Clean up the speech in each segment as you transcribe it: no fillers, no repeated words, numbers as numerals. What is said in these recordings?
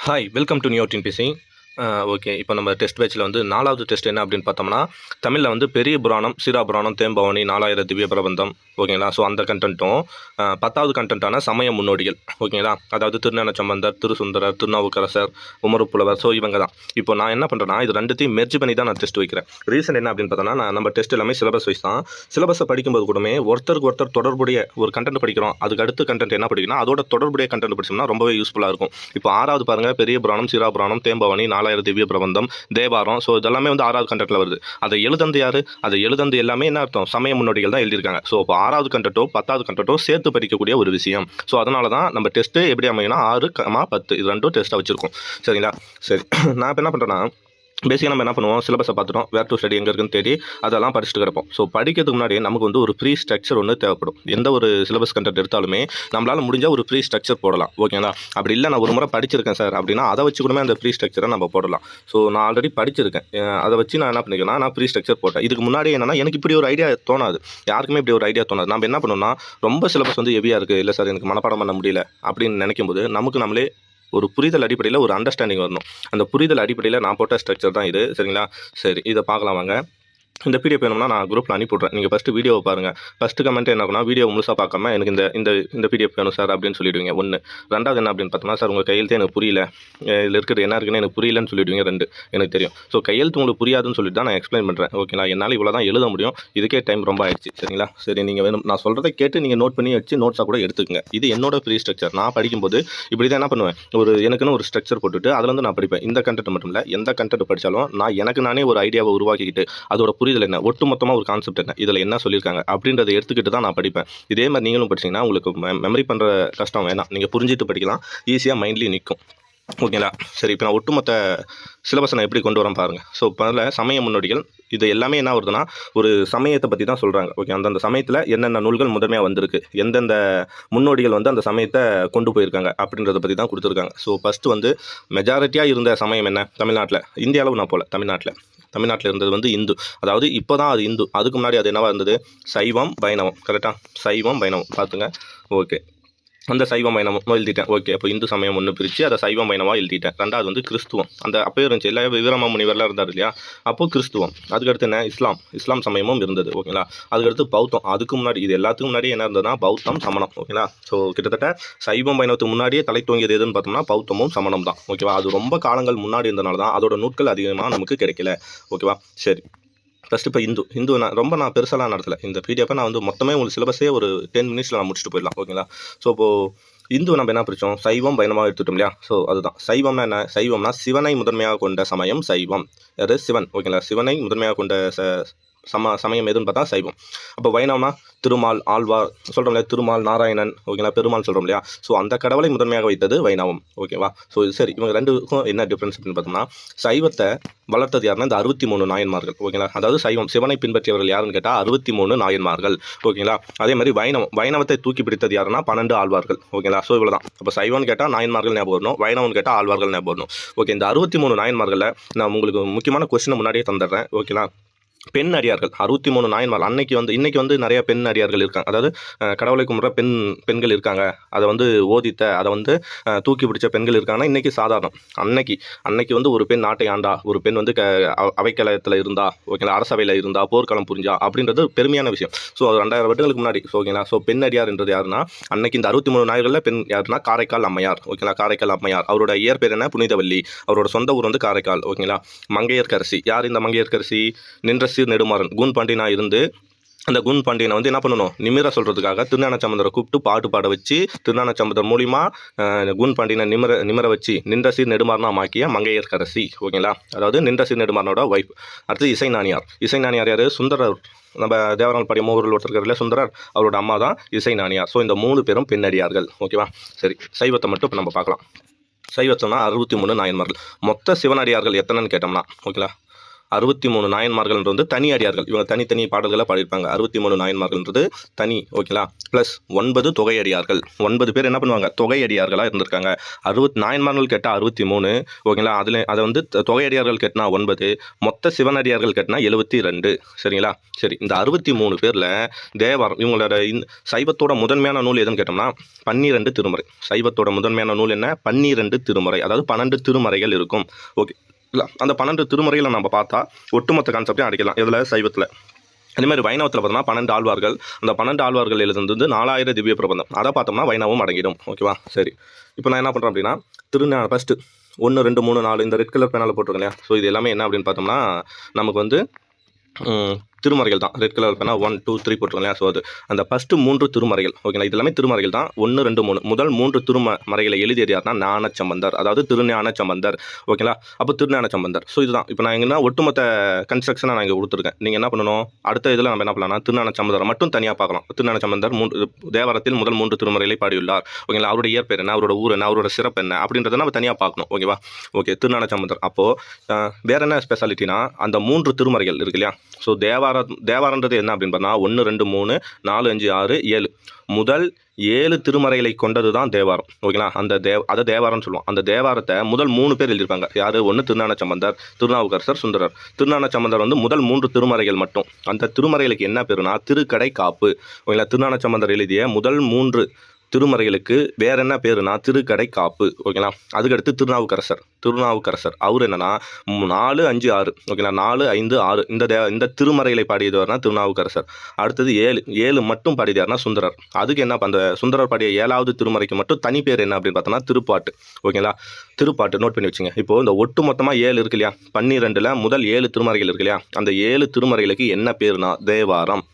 Hi welcome to new TNPSC. Okay, இப்போ நம்ம test பேட்சில் வந்து 4வது டெஸ்ட் என்ன அப்படின்னு பார்த்தோம்னா, தமிழில் வந்து பெரிய புராணம், சிராபுராணம், தேம்பவனி, 4000 திவ்ய பிரபந்தம், ஓகேங்களா. ஸோ அந்த கண்டென்ட்டும் 10வது கண்டென்ட்டான சமய முன்னோடிகள், ஓகேங்களா. அதாவது திருஞான சம்பந்தர், திருசுந்தரர், திருநாவுக்கரசர், உமறுப்புலவர், ஸோ இவங்க தான். இப்போ நான் என்ன பண்ணுறேன்னா, இது ரெண்டுத்தையும் மெர்ஜ் பண்ணி தான் நான் டெஸ்ட் வைக்கிறேன். ரீசன் என்ன அப்படின்னு பார்த்தோன்னா, நம்ம டெஸ்ட் எல்லாமே சிலபஸ் வைஸ் தான். சிலபஸை படிக்கும்போது கூடமே ஒருத்தருக்கு ஒருத்தர் தொடர்புடைய ஒரு கண்டென்ட் படிக்கிறோம், அதுக்கு அடுத்த கண்டென்ட் என்ன படிக்கணும், அதோட தொடர்புடைய கண்டென்ட் படிச்சோம்னா ரொம்பவே யூஸ்ஃபுல்லாக இருக்கும். இப்போ 6வது பாருங்கள், பெரிய புராணம், சிராபுராணம், தேம்பவனி, 4000 திவ்ய பிரபந்தம், தேவாரம். ஸோ இதெல்லாமே வந்து 6வது கண்டென்ட்ல வருது. அதை எழுதந்து யாரு? அதை எழுதந்து எல்லாமே என்ன அர்த்தம், சமய முன்னோடிகள் தான் எழுதியிருக்காங்க. ஸோ இப்போ 6வது கண்டென்ட்டோ 10வது கண்டென்ட்டோ சேர்த்து படிக்கக்கூடிய ஒரு விஷயம். ஸோ அதனால தான் நம்ம டெஸ்ட்டு எப்படி அமையும்னா 6, 10 இது ரெண்டும் டெஸ்ட்டாக வச்சுருக்கோம். சரிங்களா? சரி, நான் இப்போ என்ன பண்ணுறேன்னா, பேசிக்காக நம்ம என்ன பண்ணுவோம், சிலபஸை பார்த்துட்டோம், வேர் டு ஸ்டடி எங்கே இருக்குன்னு தேடி அதெல்லாம் படிச்சுட்டு கிடப்போம். ஸோ படிக்கிறதுக்கு முன்னாடி நமக்கு வந்து ஒரு ப்ரீ ஸ்ட்ரக்சர் ஒன்று தேவைப்படும். எந்த ஒரு சிலபஸ் கண்டென்ட் எடுத்தாலுமே நம்மளால் முடிஞ்சால் ஒரு ப்ரீ ஸ்ட்ரக்சர் போடலாம், ஓகேங்களா. அப்படி இல்லை நான் ஒரு முறை படிச்சிருக்கேன் சார் அப்படின்னா அதை வச்சு கூட அந்த ப்ரீ ஸ்ட்ரக்சரை நம்ம போடலாம். ஸோ நான் ஆல்ரெடி படிச்சிருக்கேன், அதை வச்சு நான் என்ன பண்ணிக்கிறேன்னா நான் ப்ரீ ஸ்ட்ரக்சர் போட்டேன். இதுக்கு முன்னாடி என்னன்னா எனக்கு இப்படி ஒரு ஐடியா தோணாது, யாருக்குமே இப்படி ஒரு ஐடியா தோணாது. நம்ம என்ன பண்ணோம்னா, ரொம்ப சிலபஸ் வந்து ஹெவியாக இருக்குது, இல்லை சார் எனக்கு மனப்பாடம் பண்ண முடியல அப்படின்னு நினைக்கும் போது நமக்கு நம்மளே ஒரு புரிதல் அடிப்படையில் ஒரு அண்டர்ஸ்டாண்டிங் வரணும். அந்த புரிதல் அடிப்படையில் நான் போட்ட ஸ்ட்ரக்சர் தான் இது. சரிங்களா? சரி, இதை பார்க்கலாம் வாங்க. இந்த பிடிஎஃப் வேணும்னா நான் குரூப்பில் அனுப்பிவிட்றேன். நீங்கள் ஃபஸ்ட்டு வீடியோவை பாருங்கள். ஃபஸ்ட்டு கமெண்ட் என்ன ஆகும்னா, வீடியோ முழுசாக பார்க்காம எனக்கு இந்த இந்த இந்த பிடிஎஃப் வேணும் சார் அப்படின்னு சொல்லிவிடுவீங்க. 1. 2வது என்ன அப்படின்னு பார்த்தோம்னா, சார் உங்கள் கையெழுத்து எனக்கு புரியல, இதில் இருக்கிறது என்ன இருக்குன்னு எனக்கு புரியலன்னு சொல்லிவிடுவீங்க. 2 எனக்கு தெரியும். ஸோ கையெழுத்து உங்களுக்கு புரியாதுன்னு சொல்லிட்டு தான் நான் எக்ஸ்பிளைன் பண்ணுறேன், ஓகேங்களா. என்னால் இவ்வளோ தான் எழுத முடியும், இதுக்கே டைம் ரொம்ப ஆயிடுச்சு. சரிங்களா? சரி, நீங்கள் வேணும் நான் சொல்கிறத கேட்டு நீங்கள் நோட் பண்ணி வச்சு நோட்ஸாக கூட எடுத்துக்கங்க. இது என்னோட ஃப்ரீ ஸ்ட்ரக்சர். நான் படிக்கும்போது இப்படி தான் என்ன பண்ணுவேன், எனக்குன்னு ஒரு ஸ்ட்ரக்சர் போட்டுட்டு அதுலேருந்து நான் படிப்பேன். இந்த கண்டென்ட் மட்டும் இல்லை, எந்த கண்டென்ட் படித்தாலும் நான் எனக்கு நானே ஒரு ஐடியாவை உருவாக்கிக்கிட்டு அதோட புரிதல் என்ன, ஒட்டுமொத்த ஒரு கான்செப்ட் என்ன, இதில் என்ன சொல்லியிருக்காங்க அப்படின்றத எடுத்துக்கிட்டு தான் நான் படிப்பேன். இதே மாதிரி நீங்களும் படிச்சீங்கன்னா உங்களுக்கு மெமரி பண்ணுற கஷ்டம் வேணாம், நீங்கள் புரிஞ்சுட்டு படிக்கலாம், ஈஸியாக மைண்ட்லேயும் நிற்கும், ஓகேங்களா. சரி, இப்போ நான் ஒட்டுமொத்த சிலபஸை நான் எப்படி கொண்டு வரேன் பாருங்கள். ஸோ பல சமய முன்னோடிகள், இது எல்லாமே என்ன வருதுன்னா ஒரு சமயத்தை பற்றி தான் சொல்கிறாங்க, ஓகே. அந்தந்த சமயத்தில் என்னென்ன நூல்கள் முதன்மையாக வந்திருக்கு, எந்தெந்த முன்னோடிகள் வந்து அந்த சமயத்தை கொண்டு போயிருக்காங்க அப்படின்றத பற்றி தான் கொடுத்துருக்காங்க. ஸோ ஃபஸ்ட்டு வந்து மெஜாரிட்டியாக இருந்த சமயம் என்ன தமிழ்நாட்டில், இந்தியாவில் நான் போல தமிழ்நாட்டில் இருந்தது வந்து இந்து. அதாவது இப்போ தான் அது இந்து, அதுக்கு முன்னாடி அது என்னவா இருந்தது, சைவம் வைணவம். கரெக்டாக, சைவம் வைணவம் பார்த்துங்க, ஓகே. அந்த சைவம் வைணவம் எழுதிட்டேன், ஓகே. அப்போ இந்து சமயம் ஒன்று பிரித்து அதை சைவம் வைணவமாக எழுதிட்டேன். 2வது வந்து கிறிஸ்துவம், அந்த அப்போ இருந்துச்சு இல்லை, வீரமா முனிவர்லாம் இருந்தார் இல்லையா, அப்போது கிறிஸ்துவம். அதுக்கடுத்து என்ன, இஸ்லாம் சமயமும் இருந்தது, ஓகேங்களா. அதுக்கடுத்து பௌத்தம், அதுக்கு முன்னாடி இது எல்லாத்துக்கும் முன்னாடி என்ன இருந்ததுன்னா பௌத்தம் சமணம், ஓகேங்களா. ஸோ கிட்டத்தட்ட சைவம் வைணவத்துக்கு முன்னாடியே தலை தோங்கியது எதுன்னு பார்த்தோம்னா பௌத்தமும் சமணம் தான், ஓகேவா. அது ரொம்ப காலங்கள் முன்னாடி இருந்தனால தான் அதோட நூட்கள் அதிகமாக நமக்கு கிடைக்கல, ஓகேவா. சரி, ஃபஸ்ட்டு இப்போ இந்து நான் பெருசாலாம் நடத்தலை. இந்த பிடிஎஃப்பை நான் வந்து மொத்தமே உங்களுக்கு சிலபஸே ஒரு 10 மினிட்ஸில் நான் முடிச்சுட்டு போயிடலாம், ஓகேங்களா. ஸோ இப்போது இந்து நம்ம என்ன பிரித்தோம், சைவம் வைணவமாக எடுத்துட்டோம் இல்லையா. ஸோ அதுதான் சைவம்னா என்ன, சைவம்னா சிவனை முதன்மையாக கொண்ட சமயம் சைவம், அது சிவன், ஓகேங்களா. சிவனை முதன்மையாக கொண்ட சமயம் எதுன்னு பார்த்தா சைவம். அப்போ வைணவம்னா திருமால், ஆழ்வார் சொல்கிறோம் இல்லையா, திருமால், நாராயணன், ஓகேங்களா, பெருமாள் சொல்கிறோம் இல்லையா. ஸோ அந்த கடவுளை முதன்மையாக வைத்தது வைணவம், ஓகேவா. ஸோ சரி, இவங்க ரெண்டுக்கும் என்ன டிஃப்ரென்ஸ் அப்படின்னு பார்த்தோம்னா, சைவத்தை வளர்த்தது யாருன்னா இந்த 63 நாயன்மார்கள், ஓகேங்களா. அதாவது சைவம் சிவனை பின்பற்றியவர்கள் யாருன்னு கேட்டால் 63 நாயன்மார்கள், ஓகேங்களா. அதே மாதிரி வைணவத்தை தூக்கி பிடித்தது யாருன்னா 12 ஆழ்வார்கள், ஓகேங்களா. ஸோ இவ்வளோ தான். அப்போ சைவம்னு கேட்டால் நாயன்மார்கள் ஞாபகம் வரணும், வைணவம்னு கேட்டால் ஆழ்வார்கள் ஞாபகம் வரணும், ஓகே. இந்த 63 நாயன்மார்களில் நான் உங்களுக்கு முக்கியமான கொஸ்டினை முன்னாடியே தந்துடுறேன், ஓகேங்களா. பெண் அடியார்கள் 63 நாயன்மார்கள். இன்னைக்கு வந்து நிறைய பெண் அடியார்கள் இருக்காங்க, அதாவது கடவுளை கும்பிட்ற பெண்கள் இருக்காங்க, அதை வந்து அதை வந்து தூக்கி பிடிச்ச பெண்கள் இருக்காங்கன்னா இன்றைக்கி சாதாரணம். அன்னைக்கு வந்து ஒரு பெண் நாட்டை ஆண்டா, ஒரு பெண் வந்து அவைக்களத்தில் இருந்தா, ஓகேங்களா, அரசவையில் இருந்தா, போர்க்களம் புரிஞ்சா அப்படின்றது பெருமையான விஷயம். ஸோ 2000 வருடங்களுக்கு முன்னாடி, ஓகேங்களா. ஸோ பெண் அடியார்ன்றது யாருன்னா அன்னைக்கு இந்த 63 நாயர்களில் பெண் யாருன்னா காரைக்கால் அம்மையார், ஓகேங்களா. காரைக்கால் அம்மையார், அவரோட இயற்பேர் என்ன, புனிதவல்லி. அவரோட சொந்த ஊர் வந்து காரைக்கால், ஓகேங்களா. மங்கையர்க்கரசி, யார் இந்த மங்கையர்க்கரசி, நின்ற சீர் நெடுமாறன் குன் பாண்டியனா இருந்து அந்த குன் பாண்டியனை வந்து என்ன பண்ணணும், நிமிர சொல்கிறதுக்காக திருஞான சம்பந்தரை கூப்பிட்டு பாட்டு பாட வச்சு திருஞான சம்பந்தர் மூலிமா குன் பாண்டியனை நிமிர வச்சு நின்ற சீர் நெடுமாறனா மாக்கிய மங்கையர்க்கரசி, ஓகேங்களா. அதாவது நின்ற சீர் நெடுமாறனோட ஒய்ஃப். அடுத்து இசைநாணியார் யார், சுந்தரர். நம்ம தேவரால் பாடிய மூவரில் ஒருத்தர் இல்லை சுந்தரர், அவரோட அம்மா தான் இசைநாணியார். ஸோ இந்த 3 பேரும் பெண்ணடியார்கள், ஓகேவா. சரி, சைவத்தை மட்டும் இப்போ நம்ம பார்க்கலாம். சைவத்தம்னா 63 நாயன்மார்கள். மொத்த சிவனடியார்கள் எத்தனைன்னு கேட்டோம்னா, ஓகேங்களா, 63 நாயன்மார்கள்ன்றது வந்து தனி அடியார்கள். இவங்க தனித்தனி பாடல்களை பாடியிருப்பாங்க. 63 நாயன்மார்கள்ன்றது தனி. ஓகேங்களா. ப்ளஸ் 9 தொகையடியார்கள். 9 பேர் என்ன பண்ணுவாங்க, தொகையடியார்களாக இருந்திருக்காங்க. 60 நாயன்மார்கள் கேட்டால் 63. ஓகேங்களா. அதில் அதை வந்து தொகையடியார்கள் கேட்டினா 9, மொத்த சிவனடியார்கள் கேட்டினா 72. சரிங்களா. சரி, இந்த 63 பேரில் தேவாரம் இவங்களோட சைவத்தோட முதன்மையான நூல் எதுன்னு கேட்டோம்னா 12 திருமுறை. சைவத்தோட முதன்மையான நூல் என்ன, 12 திருமுறை. அதாவது 12 திருமுறைகள் இருக்கும். ஓகே, இல்லை அந்த 12 திருமுறைகளை நம்ம பார்த்தா ஒட்டுமொத்த கான்செப்டையும் அடிக்கலாம். இதில் சைவத்தில் அதே மாதிரி வைணவத்தில் பார்த்தோம்னா 12 ஆழ்வார்கள். அந்த 12 ஆழ்வார்கள் எழுதுனது 4000 திவ்ய பிரபந்தம். அதை பார்த்தோம்னா வைணவம் அடங்கிடும். ஓகேவா. சரி, இப்போ நான் என்ன பண்ணுறேன் அப்படின்னா திருஞான ஃபஸ்ட்டு 1 2 3 4 இந்த ரெட் கலர் பேனால் போட்டிருக்கேன் இல்லையா. ஸோ இது எல்லாமே என்ன அப்படின்னு பார்த்தோம்னா நமக்கு வந்து திருமறைகள் தான். ரெட் கலர் பேனா 1 2 3 போட்டிருக்கோம் இல்லையா. ஸோ அது அந்த ஃபஸ்ட்டு 3 திருமறைகள். ஓகேங்களா. இது எல்லாமே திருமறைகள் தான். 1 2 3 முதல் 3 திருமறைகளை எழுதியது யாருன்னா ஞானசம்பந்தர், அதாவது திருஞானசம்பந்தர். ஓகேங்களா. அப்போ திருஞானசம்பந்தர். ஸோ இதுதான் இப்போ நான் எங்கன்னா ஒட்டுமொத்த கன்ஸ்ட்ரக்ஷனை நான் இங்கே கொடுத்துருக்கேன். நீங்கள் என்ன பண்ணணும், அடுத்த இதில் நம்ம என்ன பண்ணலாம்னா திருஞானசம்பந்தரை மட்டும் தனியாக பார்க்கலாம். திருஞானசம்பந்தர் தேவாரத்தில் முதல் 3 திருமறைகளை பாடியுள்ளார். ஓகேங்களா. அவருடைய இயற்பெயர் என்ன, அவரோட ஊர் என்ன, அவரோட சிறப்பு என்ன அப்படின்றத நம்ம தனியாக பார்க்கணும். ஓகேவா. ஓகே, திருஞானசம்பந்தர். அப்போது வேற என்ன ஸ்பெஷாலிட்டினா அந்த 3 திருமறைகள் இருக்கு இல்லையா. ஸோ தேவாரன்றது என்ன அப்படின்னு பார்த்தா 1 2 3 4 5 6 7 முதல் 7 திருமறைகளை கொண்டது தான் தேவாரம். ஓகேங்களா. அதை தேவாரம்னு சொல்லுவோம். அந்த தேவாரத்தை முதல் 3 பேர் எழுதியிருப்பாங்க. யார், ஒன்று திருஞானசம்பந்தர், திருநாவுக்கரசர், சுந்தரர். திருஞானசம்பந்தர் வந்து முதல் 3 திருமறைகள் மட்டும். அந்த திருமறைகளுக்கு என்ன பேருனா திருக்கடை காப்பு. ஓகேங்களா. திருஞானசம்பந்தர் எழுதிய முதல் 3 திருமறைகளுக்கு வேற என்ன பேருனா திருக்கடை காப்பு. ஓகேங்களா. அதுக்கடுத்து திருநாவுக்கரசர் அவர் என்னன்னா 4 5 6. ஓகேங்களா. 4 5 6 இந்த திருமறைகளை பாடியது வரனா திருநாவுக்கரசர். அடுத்தது 7 மட்டும் பாடியது யாருன்னா சுந்தரர். அதுக்கு என்ன, அந்த சுந்தரர் பாடிய 7வது திருமறைக்கு மட்டும் தனி பேர் என்ன அப்படின்னு பார்த்தோம்னா திருப்பாட்டு. ஓகேங்களா. திருப்பாட்டு நோட் பண்ணி வச்சுங்க. இப்போ இந்த ஒட்டு மொத்தமாக 7 இருக்கு இல்லையா. 12ல் முதல் 7 திருமறைகள் இருக்கு இல்லையா. அந்த 7 திருமறைகளுக்கு என்ன பேருனா தேவாரம்.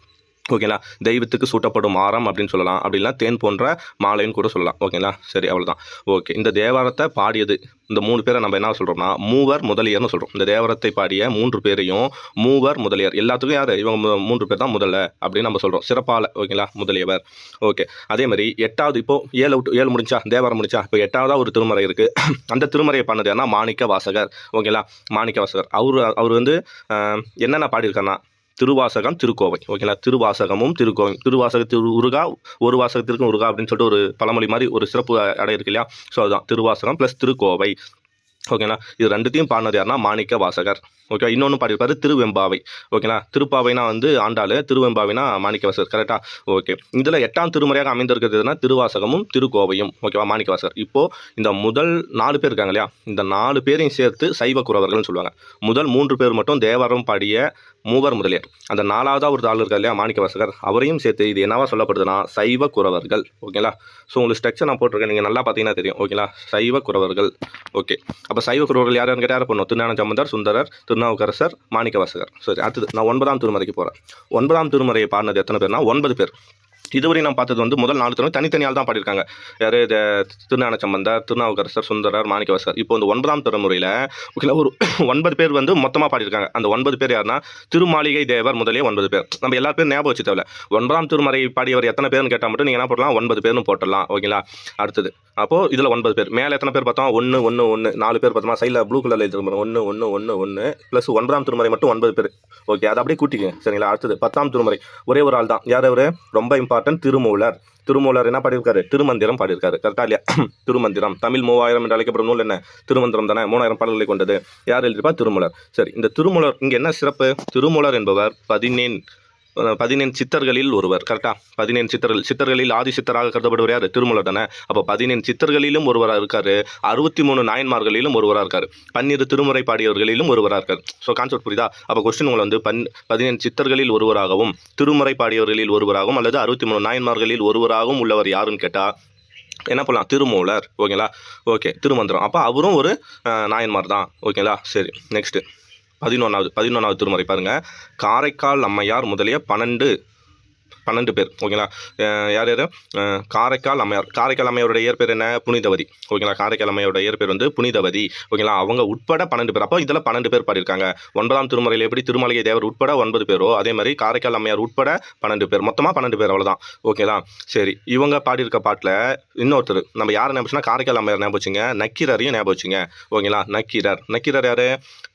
ஓகேங்களா. தெய்வத்துக்கு சூட்டப்படும் ஆரம் அப்படின்னு சொல்லலாம். அப்படின்னா தேன் போன்ற மாலைன்னு கூட சொல்லலாம். ஓகேங்களா. சரி, அவ்வளோதான். ஓகே, இந்த தேவாரத்தை பாடியது இந்த 3 பேரை நம்ம என்ன சொல்கிறோம்னா மூவர் முதலியர்னு சொல்கிறோம். இந்த தேவாரத்தை பாடிய 3 பேரையும் மூவர் முதலியர். எல்லாத்துக்கும் யார், இவங்க 3 பேர் தான் முதல்ல அப்படின்னு நம்ம சொல்கிறோம். சிறப்பால. ஓகேங்களா. முதலியவர். ஓகே, அதே மாதிரி 8வது இப்போ 7 முடிஞ்சா தேவாரம் முடிச்சா இப்போ 8வதாக ஒரு திருமறை இருக்குது. அந்த திருமறையை பண்ணது யாருன்னா மாணிக்க வாசகர். ஓகேங்களா. மாணிக்க வாசகர் அவர் வந்து என்னென்ன பாடியிருக்காருன்னா திருவாசகம், திருக்கோவை. ஓகேங்களா. திருவாசகமும் திருக்கோவை. திருவாசகத்திற்கு உருகா, ஒரு வாசகத்திற்கும் உருகா அப்படின்னு சொல்லிட்டு ஒரு பழமொழி மாதிரி ஒரு சிறப்பு அடை இருக்கு இல்லையா. ஸோ அதுதான் திருவாசகம் ப்ளஸ் திருக்கோவை. ஓகேங்களா. இது ரெண்டுத்தையும் பாடினது யாருன்னா மாணிக்க வாசகர். ஓகே, இன்னொன்று பாடியிருப்பாரு திருவெம்பாவை. ஓகேங்களா. திருப்பாவைனா வந்து ஆண்டாள், திருவெம்பாவைனா மாணிக்க வாசகர். கரெக்டாக. ஓகே, இதில் 8ஆம் திருமுறையாக அமைந்திருக்கிறதுனா திருவாசகமும் திருக்கோவையும். ஓகேவா. மாணிக்க வாசகர். இப்போது இந்த முதல் 4 பேர் இருக்காங்க இல்லையா, இந்த 4 பேரையும் சேர்த்து சைவ குறவர்கள்னு சொல்லுவாங்க. முதல் 3 பேர் மட்டும் தேவாரம் பாடிய மூவர் முதலியர். அந்த 4வதாக ஒரு ஆள் இருக்கார் இல்லையா மாணிக்க வாசகர், அவரையும் சேர்த்து இது என்னவா சொல்லப்படுதுன்னா சைவ குறவர்கள். ஓகேங்களா. ஸோ உங்களுக்கு ஸ்ட்ரக்சர் நான் போட்டிருக்கேன், நீங்கள் நல்லா பார்த்தீங்கன்னா தெரியும். ஓகேங்களா. சைவ குறவர்கள். ஓகே, அப்போ சைவ குறவர்கள் யாரும் கேட்டால் யார் பண்ணுவோம், திருஞானசம்பந்தர், சுந்தரர், திருநாவுக்கரசர், மாணிக்க வாசகர். சரி, அடுத்தது நான் 9ஆம் திருமுறைக்கு போகிறேன். 9ஆம் திருமுறையை பாடினது எத்தனை பேர்னா 9 பேர். இதுவரை நான் பார்த்தது வந்து முதல் 4 திருமுறை தனித்தனியால் தான் பாடியிருக்காங்க. யார், திருஞானசம்பந்தர், திருநாவுக்கரசர், சுந்தரர், மாணிக்கவாசகர். இப்போ இந்த 9ஆம் திருமுறையில் ஒரு 9 பேர் வந்து மொத்தமாக பாடியிருக்காங்க. அந்த 9 பேர் யாருன்னா திருமாளிகை தேவர் முதலே 9 பேர். நம்ம எல்லா பேரும் ஞாபகம் வச்சு தேவை. 9ஆம் திருமுறை பாடியவர் எத்தனை பேர்னு கேட்டால் மட்டும் நீங்கள் என்ன போடலாம், 9 பேர்னு போட்டுடலாம். ஓகேங்களா. அடுத்தது அப்போது இதில் 9 பேர். மேலே எத்தனை பேர் பார்த்தோம், 1 1 1 4 பேர் பார்த்தோமா. சைடில் ப்ளூ கலரில் எழுதிருக்கோம் 1 1 1 1 ப்ளஸ் 9ஆம் திருமுறை மட்டும் 9 பேர். ஓகே, அதை அப்படியே கூட்டிக்கங்க. சரிங்களா. அடுத்தது 10ஆம் திருமுறை ஒரே ஒரு ஆள் தான். யார் அவர், ரொம்ப இம்பார்ட்டன்ட், திருமூலர் என்ன பாடியிருக்காரு, திருமந்திரம் பாடியிருக்காரு. கரெக்டாக இல்லையா. திருமந்திரம் தமிழ் 3000 என்று அழைக்கப்படும் நூல் என்ன, திருமந்திரம் தானே. 3000 பாடல்களை கொண்டது. யார் எழுதியிருப்பா, திருமூலர். சரி, இந்த திருமூலர் இங்கே என்ன சிறப்பு, திருமூலர் என்பவர் 14 சித்தர்களில் ஒருவர். கரெக்டாக. 14 சித்தர்களில் ஆதி சித்தராக கருதப்படுவர் யார், திருமூலர் தானே. அப்போ 14 சித்தர்களிலும் ஒருவராக இருக்காரு, 63 நாயன்மார்களிலும் ஒருவராக இருக்காரு, 12 திருமுறை பாடியவர்களிலும் ஒருவராக இருக்காரு. ஸோ கான்செப்ட் புரியுதா. அப்போ கொஸ்டின் உங்களை வந்து 14 சித்தர்களில் ஒருவராகவும் திருமுறை பாடியவர்களில் ஒருவராகவும் அல்லது 63 நாயன்மார்களில் ஒருவராகவும் உள்ளவர் யாருன்னு கேட்டால் என்ன பண்ணலாம், திருமூலர். ஓகேங்களா. ஓகே, திருமந்திரம். அப்போ அவரும் ஒரு நாயன்மார் தான். ஓகேங்களா. சரி, நெக்ஸ்ட்டு 11வது திருமுறை பாருங்கள். காரைக்கால் அம்மையார் முதலிய 12 பேர். ஓகேங்களா. யார் காரைக்கால் அம்மையாருடைய இயற்பேர் என்ன, புனிதவதி. ஓகேங்களா. காரைக்கால் அம்மையாரோட இயற்பேர் வந்து புனிதவதி. ஓகேங்களா. அவங்க உட்பட 12 பேர். அப்போ இதில் 12 பேர் பாடியிருக்காங்க. 9ஆம் திருமுறையில் எப்படி திருமாளிகை தேவர் உட்பட 9 பேரோ அதே மாதிரி காரைக்கால் அம்மையார் உட்பட 12 பேர். மொத்தமாக 12 பேர். அவ்வளோதான். ஓகேங்களா. சரி, இவங்க பாடியிருக்க பாட்டில் இன்னொருத்தர் நம்ம யார் ஞாபகம், காரைக்கால் அம்மையார் ஞாபகம் வச்சுங்க, நக்கீரரையும் ஞாபகம் வச்சுங்க. ஓகேங்களா. நக்கீரர் யார்,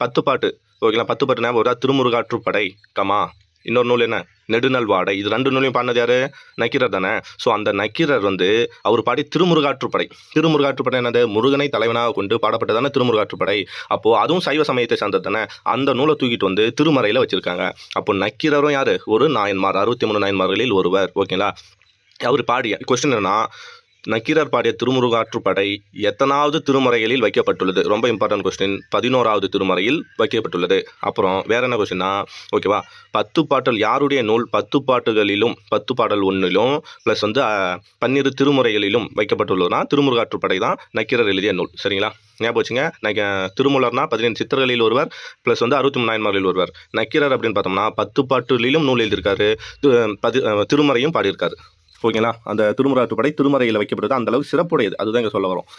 10 பாட்டு ஓகேங்களா. 10 பாட்டு ஞாபகம் வருதா? திருமுருகாற்றுப்படை, கமா இன்னொரு நூல் என்ன? நெடுநல் வாடை. இது 2 நூலையும் பாடினது யாரு? நக்கீரர் தானே. ஸோ அந்த நக்கீரர் வந்து அவர் பாடி திருமுருகாற்றுப்படை. திருமுருகாற்றுப்படை என்னது? முருகனை தலைவனாக கொண்டு பாடப்பட்டதானே திருமுருகாற்றுப்படை. அப்போது அதுவும் சைவ சமயத்தை சார்ந்தது தானே. அந்த நூலை தூக்கிட்டு வந்து திருமறையில் வச்சுருக்காங்க. அப்போ நக்கீரரும் யார்? ஒரு நாயன்மார், 63 நாயன்மார்களில் ஒருவர். ஓகேங்களா. அவர் பாடிய கொஸ்டின் என்னன்னா, நக்கீரர் பாடிய திருமுருகாற்றுப்படை எத்தனாவது திருமறைகளில் வைக்கப்பட்டுள்ளது? ரொம்ப இம்பார்ட்டன்ட் கொஸ்டின். 11வது திருமறையில் வைக்கப்பட்டுள்ளது. அப்புறம் வேற என்ன கொஸ்டின்னா, ஓகேவா, 10 பாடல் யாருடைய நூல்? 10 பாட்டுகளிலும் 10 பாடல் ஒன்றிலும் ப்ளஸ் வந்து 12 திருமுறைகளிலும் வைக்கப்பட்டுள்ளதுனா திருமுருகாற்றுப்படை தான் நக்கீரர் எழுதிய நூல். சரிங்களா, ஞாபகம் வச்சுங்க. திருமூலர்னா 15 சித்தர்களில் ஒருவர் ப்ளஸ் வந்து 63 நாயன்மார்களில் ஒருவர். நக்கீரர் அப்படின்னு பார்த்தோம்னா 10 பாட்டுகளிலும் நூல் எழுதியிருக்காரு, திருமறையும் பாடியிருக்காரு. ஓகேங்களா. அந்த திருமுருகாற்றுப்படை திருமறையில் வைக்கப்படுது, அந்த அளவுக்கு சிறப்புடையது. அதுதான் இங்கே சொல்ல வரோம்.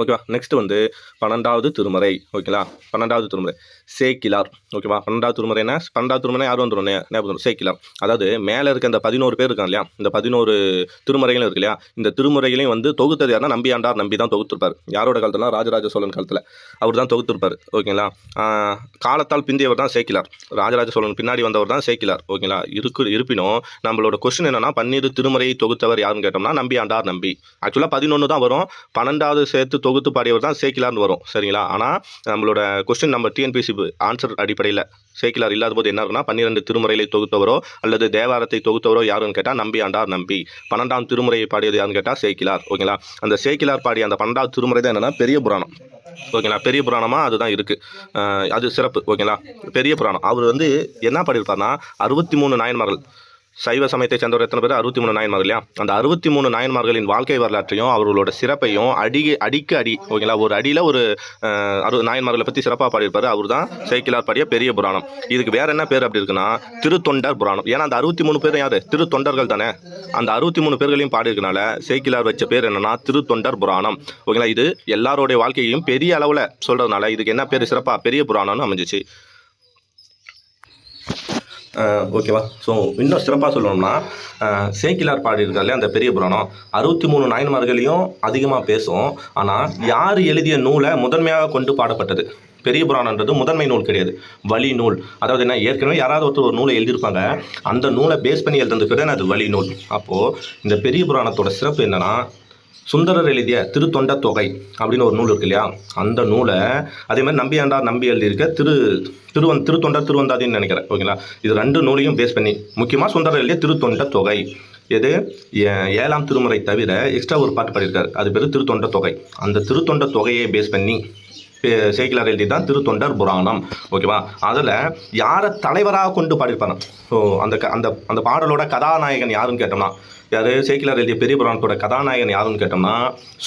ஓகேவா. நெக்ஸ்ட் வந்து 12வது திருமுறை. ஓகேங்களா. 12வது திருமுறை சேக்கிலார். ஓகேவா. 12வது திருமுறை என்ன? 12வது திருமுறை யார் வந்துடும்? ஞாபகம் சேக்கிலார். அதாவது மேலே இருக்க இந்த 11 பேர் இருக்காங்க இல்லையா, இந்த 11 திருமுறைகளும் இருக்கு இல்லையா, இந்த திருமுறைகளையும் வந்து தொகுத்தது யாருன்னா நம்பியாண்டார் நம்பி தான் தொகுத்திருப்பார். யாரோட காலத்தில்? ராஜராஜ சோழன் காலத்தில் அவர் தான் தொகுத்திருப்பார். ஓகேங்களா. காலத்தால் பிந்தியவர் தான் சேக்கிலார். ராஜராஜ சோழன் பின்னாடி வந்தவர் தான் சேக்கிலார். ஓகேங்களா. இருப்பினும் நம்மளோட கொஸ்டின் என்னன்னா, 12 திருமுறையை தொகுத்தவர் யாருன்னு கேட்டோம்னா நம்பியாண்டார் நம்பி. ஆக்சுவலாக 11 தான் வரும், 12வது சேர்த்து தொகுத்து பாடியவர் தான் சேக்கிலார்னு வரும். சரிங்களா. ஆனால் நம்மளோட கொஸ்டின் நம்ம டிஎன்பிசி ஆன்சர் அடிப்படையில் சேக்கிலார் இல்லாத போது என்ன இருக்குன்னா, 12 திருமுறைகளை தொகுத்தவரோ அல்லது தேவாரத்தை தொகுத்தவரோ யாருன்னு கேட்டால் நம்பியாண்டார் நம்பி. 12ஆம் திருமுறையை பாடியது யாருன்னு கேட்டால் சேக்கிலார். ஓகேங்களா. அந்த சேக்கிலார் பாடிய அந்த 12வது திருமுறை தான் என்னன்னா பெரிய புராணம். ஓகேங்களா. பெரிய புராணமாக அதுதான் இருக்குது, அது சிறப்பு. ஓகேங்களா. பெரிய புராணம். அவர் வந்து என்ன பாடியிருப்பார்னா 63 நாயன்மார்கள். சைவ சமயத்தை சேர்ந்தவர் எத்தனை பேர்? 63 நாயன்மார்கள் இல்லையா. அந்த 63 நாயன்மார்களின் வாழ்க்கை வரலாற்றையும் அவர்களோட சிறப்பையும் அடி ஓகேங்களா, ஒரு அடியில் ஒரு நாயன்மார்களை பற்றி சிறப்பாக பாடியிருப்பார். அவர் தான் சேக்கிலார் பாடிய பெரிய புராணம். இதுக்கு வேற என்ன பேர் அப்படி இருக்குன்னா திருத்தொண்டர் புராணம். ஏன்னா அந்த 63 பேரும் யார்? திருத்தொண்டர்கள் தானே. அந்த 63 பேர்களையும் பாடியிருக்கனால சேக்கிலார் வச்ச பேர் என்னன்னா திருத்தொண்டர் புராணம். ஓகேங்களா. இது எல்லாரோடைய வாழ்க்கையையும் பெரிய அளவில் சொல்கிறதுனால இதுக்கு என்ன பேர்? சிறப்பாக பெரிய புராணம்னு அமைஞ்சிச்சு. ஓகேவா. ஸோ இன்னும் சிறப்பாக சொல்லணும்னா சேக்கிலார் பாடியிருக்காரு அந்த பெரிய புராணம் 63 நாயன்மார்களையும் அதிகமாக பேசும். ஆனால் யார் எழுதிய நூலை முதன்மையாக கொண்டு பாடப்பட்டது? பெரிய புராணன்றது முதன்மை நூல் கிடையாது, வழி நூல். அதாவது என்ன, ஏற்கனவே யாராவது ஒருத்தர் ஒரு நூலை எழுதியிருப்பாங்க, அந்த நூலை பேஸ் பண்ணி எழுதுறது பேர் அது வழி நூல். அப்போது இந்த பெரிய புராணத்தோட சிறப்பு என்னென்னா, சுந்தரர் எழுதிய திருத்தொண்ட தொகை அப்படின்னு ஒரு நூல் இருக்கு இல்லையா, அந்த நூலை அதே மாதிரி நம்பியாண்டார் நம்பி எழுதியிருக்க திருத்தொண்டர் திருவந்தாதின்னு நினைக்கிறேன். ஓகேங்களா. இது 2 நூலையும் பேஸ் பண்ணி முக்கியமாக சுந்தரர் எழுதிய திருத்தொண்ட தொகை எது 7ஆம் திருமுறை தவிர எக்ஸ்ட்ரா ஒரு பாட்டு பாடியிருக்காரு, அது பேர் திருத்தொண்ட தொகை. அந்த திருத்தொண்ட தொகையை பேஸ் பண்ணி சேக்கிலார் எழுதி தான் திருத்தொண்டர் புராணம். ஓகேவா. அதில் யாரை தலைவராக கொண்டு பாடியிருப்பாங்க? ஸோ அந்த பாடலோட கதாநாயகன் யாருன்னு கேட்டோம்னா யார்? சேக்கிலார் எழுதிய பெரிய புராணத்தோட கதாநாயகன் யாருன்னு கேட்டோம்னா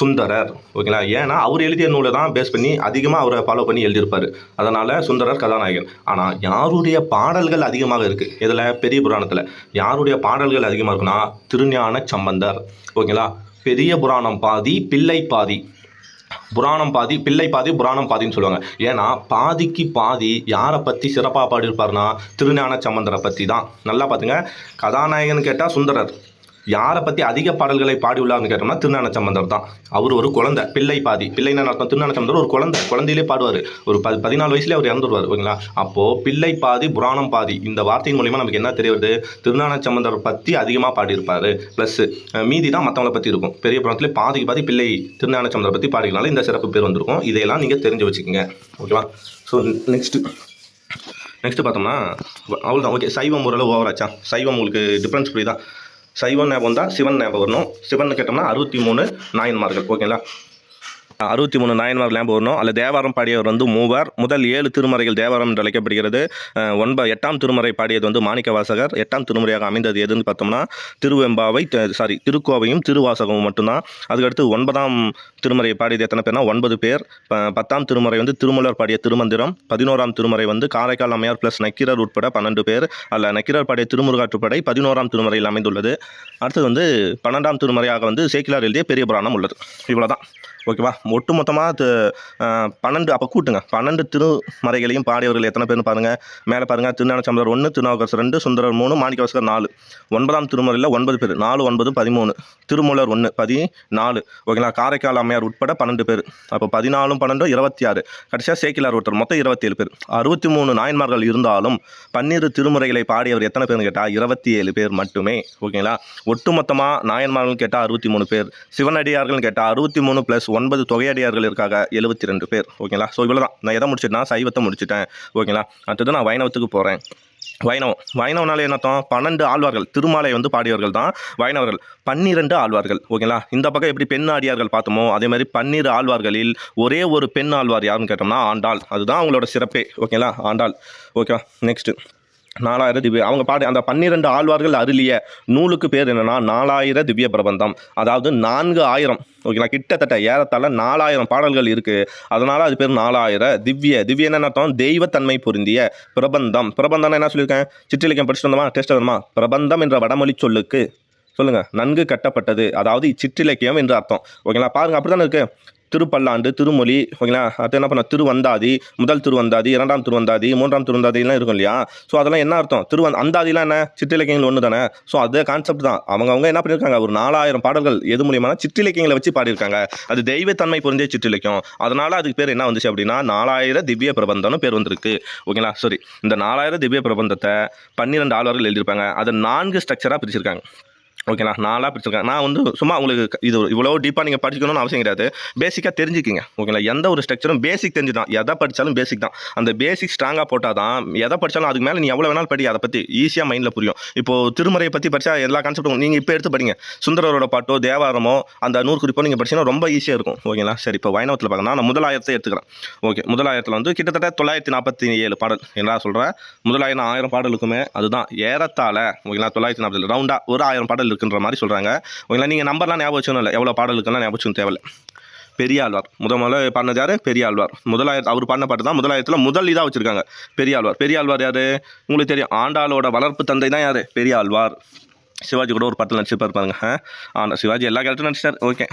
சுந்தரர். ஓகேங்களா. ஏன்னா அவர் எழுதிய நூலை தான் பேஸ் பண்ணி அதிகமாக அவரை ஃபாலோ பண்ணி எழுதியிருப்பார், அதனால் சுந்தரர் கதாநாயகன். ஆனால் யாருடைய பாடல்கள் அதிகமாக இருக்குது இதில்? பெரிய புராணத்தில் யாருடைய பாடல்கள் அதிகமாக இருக்குன்னா திருஞான சம்பந்தர். ஓகேங்களா. பெரிய புராணம் பாதி பிள்ளை பாதி, புராணம் பாதி பிள்ளை பாதி புராணம் பாதின்னு சொல்லுவாங்க. ஏன்னா பாதிக்கு பாதி யாரை பற்றி சிறப்பாக பாடியிருப்பார்னா திருஞான சம்பந்தரை பற்றி தான். நல்லா பார்த்துங்க, கதாநாயகன் கேட்டால் சுந்தரர், யாரை பற்றி அதிக பாடல்களை பாடியுள்ளார்னு கேட்டோம்னா திருஞான சம்பந்தர் தான். அவர் ஒரு குழந்தை, பிள்ளை பாதி. பிள்ளைன்னு அர்த்தம், திருஞான சம்பந்தர் ஒரு குழந்தையிலே பாடுவார், ஒரு 14 வயசுலேயே அவர் இறந்துடுவார். ஓகேங்களா. அப்போது பிள்ளை பாதி புராணம் பாதி இந்த வார்த்தையின் மூலிமா நமக்கு என்ன தெரிய வருது? திருஞான சம்பந்தர் பற்றி அதிகமாக பாடியிருப்பார், ப்ளஸ் மீதி தான் மற்றவங்களை பற்றி இருக்கும். பெரிய புராணத்திலே பாதிக்கு பாதி பிள்ளை திருஞான சம்பந்தரை பற்றி பாடினால இந்த சிறப்பு பேர் வந்திருக்கும். இதையெல்லாம் நீங்கள் தெரிஞ்சு வச்சுக்கோங்க. ஓகேவா. ஸோ நெக்ஸ்ட்டு பார்த்தோம்னா அவ்வளோதான். ஓகே, சைவம் ஓரளவு ஓவராச்சா? சைவம் உங்களுக்கு டிஃப்ரென்ஸ் புரியுதா? சைவம் ஞாபகம் தான் சிவன் ஞாபகம் வரணும். சிவன் கேட்டோம்னா 63 நாயன்மார்கள். ஓகேங்களா. 63 நாயன்மார் ஞாபகம் வரணும். அதில் தேவாரம் பாடியவர் வந்து 3. முதல் 7 திருமறைகள் தேவாரம் என்று அழைக்கப்படுகிறது. 8ஆம் திருமுறை பாடியது வந்து மாணிக்க வாசகர். 8ஆம் திருமுறையாக அமைந்தது எதுன்னு பார்த்தோம்னா திருக்கோவையும் திருவாசகமும் மட்டும்தான். அதுக்கடுத்து 9ஆம் திருமுறை பாடியது எத்தனை பேர்னா 9 பேர். 10ஆம் திருமுறை வந்து திருமூலர் பாடிய திருமந்திரம். 11ஆம் திருமுறை வந்து காரைக்கால் அம்மையார் ப்ளஸ் நக்கீரர் உட்பட 12 பேர். அதில் நக்கீரர் பாடிய திருமுருகாற்றுப்படை 11ஆம் திருமுறையில் அமைந்துள்ளது. அடுத்தது வந்து 12ஆம் திருமுறையாக வந்து சேக்கிலார் எழுதிய பெரிய புராணம் உள்ளது. இவ்வளோதான். ஓகேவா. ஒட்டு மொத்தமாக 12 அப்போ கூட்டுங்க. 12 திருமறைகளையும் பாடியவர்கள் எத்தனை பேர்னு பாருங்கள். மேலே பாருங்கள், திருஞானசம்பந்தர் 1, திருநாவுக்கரசர் 2, சுந்தரர் 3, மாணிக்கவாசகர் 4. 9ஆம் திருமுறையில் 9 பேர், 4 9 13. திருமூலர் 1 14. ஓகேங்களா. காரைக்கால் அம்மையார் உட்பட 12 பேர். அப்போ 14 12 26. கடைசியாக சேக்கிலார் ஒருத்தர், மொத்தம் 27 பேர். 63 நாயன்மார்கள் இருந்தாலும் 12 திருமுறைகளை பாடியவர் எத்தனை பேர்னு கேட்டால் 27 பேர் மட்டுமே. ஓகேங்களா. ஒட்டுமொத்தமாக நாயன்மார்கள் கேட்டால் 63 பேர், சிவனடியார்கள் கேட்டால் 63 + 9 தொகையடியார்கள் இருக்காங்க 72 பேர். ஓகேங்களா. ஸோ இவ்வளோ தான். நான் எதை முடிச்சிட்டேன்னா சைவத்தை முடிச்சிட்டேன். ஓகேங்களா. அடுத்தது நான் வைணவத்துக்கு போகிறேன். வைணவனாலே என்னத்தம், 12 ஆழ்வார்கள் திருமாலை வந்து பாடியவர்கள் தான் வைணவர்கள். 12 ஆழ்வார்கள். ஓகேங்களா. இந்த பக்கம் எப்படி பெண் அடியார்கள் பார்த்தோமோ அதே மாதிரி 12 ஆழ்வார்களில் ஒரே ஒரு பெண் ஆழ்வார் யாருன்னு கேட்டோம்னா ஆண்டாள். அதுதான் அவங்களோட சிறப்பே. ஓகேங்களா. ஆண்டாள். ஓகேவா. நெக்ஸ்ட்டு 4000 திவ்ய, அவங்க பாடி அந்த 12 ஆழ்வார்கள் அருளிய நூலுக்கு பேர் என்னன்னா 4000 திவ்ய பிரபந்தம். அதாவது 4000. ஓகேங்களா. கிட்டத்தட்ட ஏறத்தாழ 4000 பாடல்கள் இருக்குது. அதனால் அது பேர் 4000 திவ்ய என்ன அர்த்தம், தெய்வத்தன்மை பொருந்திய பிரபந்தம். பிரபந்தம்னா என்ன சொல்லியிருக்கேன், சிற்றிலக்கியம் படிச்சுட்டு வந்தோமா, டெஸ்ட் வருமா. பிரபந்தம் என்ற வடமொழி சொல்லுக்கு சொல்லுங்கள் நன்கு கட்டப்பட்டது, அதாவது சிற்றிலக்கியம் என்று அர்த்தம். ஓகேங்களா. பாருங்கள், அப்படி தானே இருக்குது. திருப்பல்லாண்டு, திருமொழி. ஓகேங்களா. அடுத்து என்ன பண்ண, திருவந்தாதி, முதல் திருவந்தாதி, 2ஆம் திருவந்தாதி, 3ஆம் திருவந்தாதிலாம் இருக்கும் இல்லையா. ஸோ அதெல்லாம் என்ன அர்த்தம், அந்தாதிலாம் என்ன சிற்றிலக்கியங்கள் ஒன்று தானே. ஸோ அதே கான்செப்ட் தான். அவங்க என்ன பண்ணியிருக்காங்க, ஒரு 4000 பாடல்கள் எது மூலியமான சிற்றிலக்கியங்களை வச்சு பாடியிருக்காங்க. அது தெய்வத்தன்மை பொருந்திய சிற்றிலக்கியம். அதனால் அதுக்கு பேர் என்ன வந்துச்சு அப்படின்னா 4000 திவ்ய பிரபந்தம்னு பேர் வந்திருக்கு. ஓகேங்களா. சரி, இந்த 4000 திவ்ய பிரபந்தத்தை 12 ஆழ்வார்கள் எழுதியிருப்பாங்க. அதை 4 ஸ்ட்ரக்சராக பிரிச்சிருக்காங்க. ஓகேங்களா. 4ஆக பிரிச்சிருக்கேன். நான் வந்து சும்மா உங்களுக்கு இது இவ்வளோ டீப்பாக நீங்கள் படிக்கணும்னு அவசியம் கிடையாது. பேசிக்காக தெரிஞ்சுக்கிங்க. ஓகேங்களா. எந்த ஒரு ஸ்ட்ரக்சரும் பேசிக் தெரிஞ்சு தான். எதை படித்தாலும் பேசிக் தான். அந்த பேசிக் ஸ்ட்ராங்காக போட்டால் தான் எதை படித்தாலும் அதுக்கு மேலே நீ எவ்வளோ வேணாலும் படி, அதை பற்றி ஈஸியாக மைண்டில் புரியும். இப்போது திருமறையை பற்றி படித்தா எல்லா கான்செப்டும் நீங்கள் இப்போ எடுத்து படிங்க. சுந்தரரோட பாட்டோ தேவாரமோ அந்த 100 குறிப்போ நீங்கள் படிச்சீங்கன்னா ரொம்ப ஈஸியாக இருக்கும். ஓகேங்களா. சரி, இப்போ வைணவத்தில் பார்க்கணும். நான் முதலாயிரத்தை எடுத்துக்கிறேன். ஓகே, முதலாயிரத்தில் வந்து கிட்டத்தட்ட 947 பாடல். என்ன சொல்கிறேன், முதலாயிரம் 1000 பாடலுக்குமே அதுதான் ஏறத்தாழ. ஓகேங்களா. 940 ரவுண்டாக ஒரு 1000 பாடல் இருக்குன்ற மாதிரி சொல்கிறாங்க. ஓகேங்களா. நீங்கள் நம்பர்லாம் ஞாபகம் வச்சுக்கணும் இல்லை, எவ்வளோ பாடல் இருக்குன்னா ஞாபகம் வச்சுக்கணும் தேவையில்லை. பெரியாழ்வார் முதல்ல பாடினது யார், பெரியாழ்வார். அவர் பாடின பாட்டு தான் முதலாயிரத்தில் முதல் இதாக வச்சுருக்காங்க பெரியாழ்வார். பெரியாழ்வார் யார் உங்களுக்கு தெரியும், ஆண்டாளோட வளர்ப்பு தந்தை தான் யார், பெரியாழ்வார். சிவாஜி கூட ஒரு படத்தில் நடிச்சிருப்பார் பாருங்க. சிவாஜி எல்லா கேரக்டரும் நடிச்சார். ஓகே.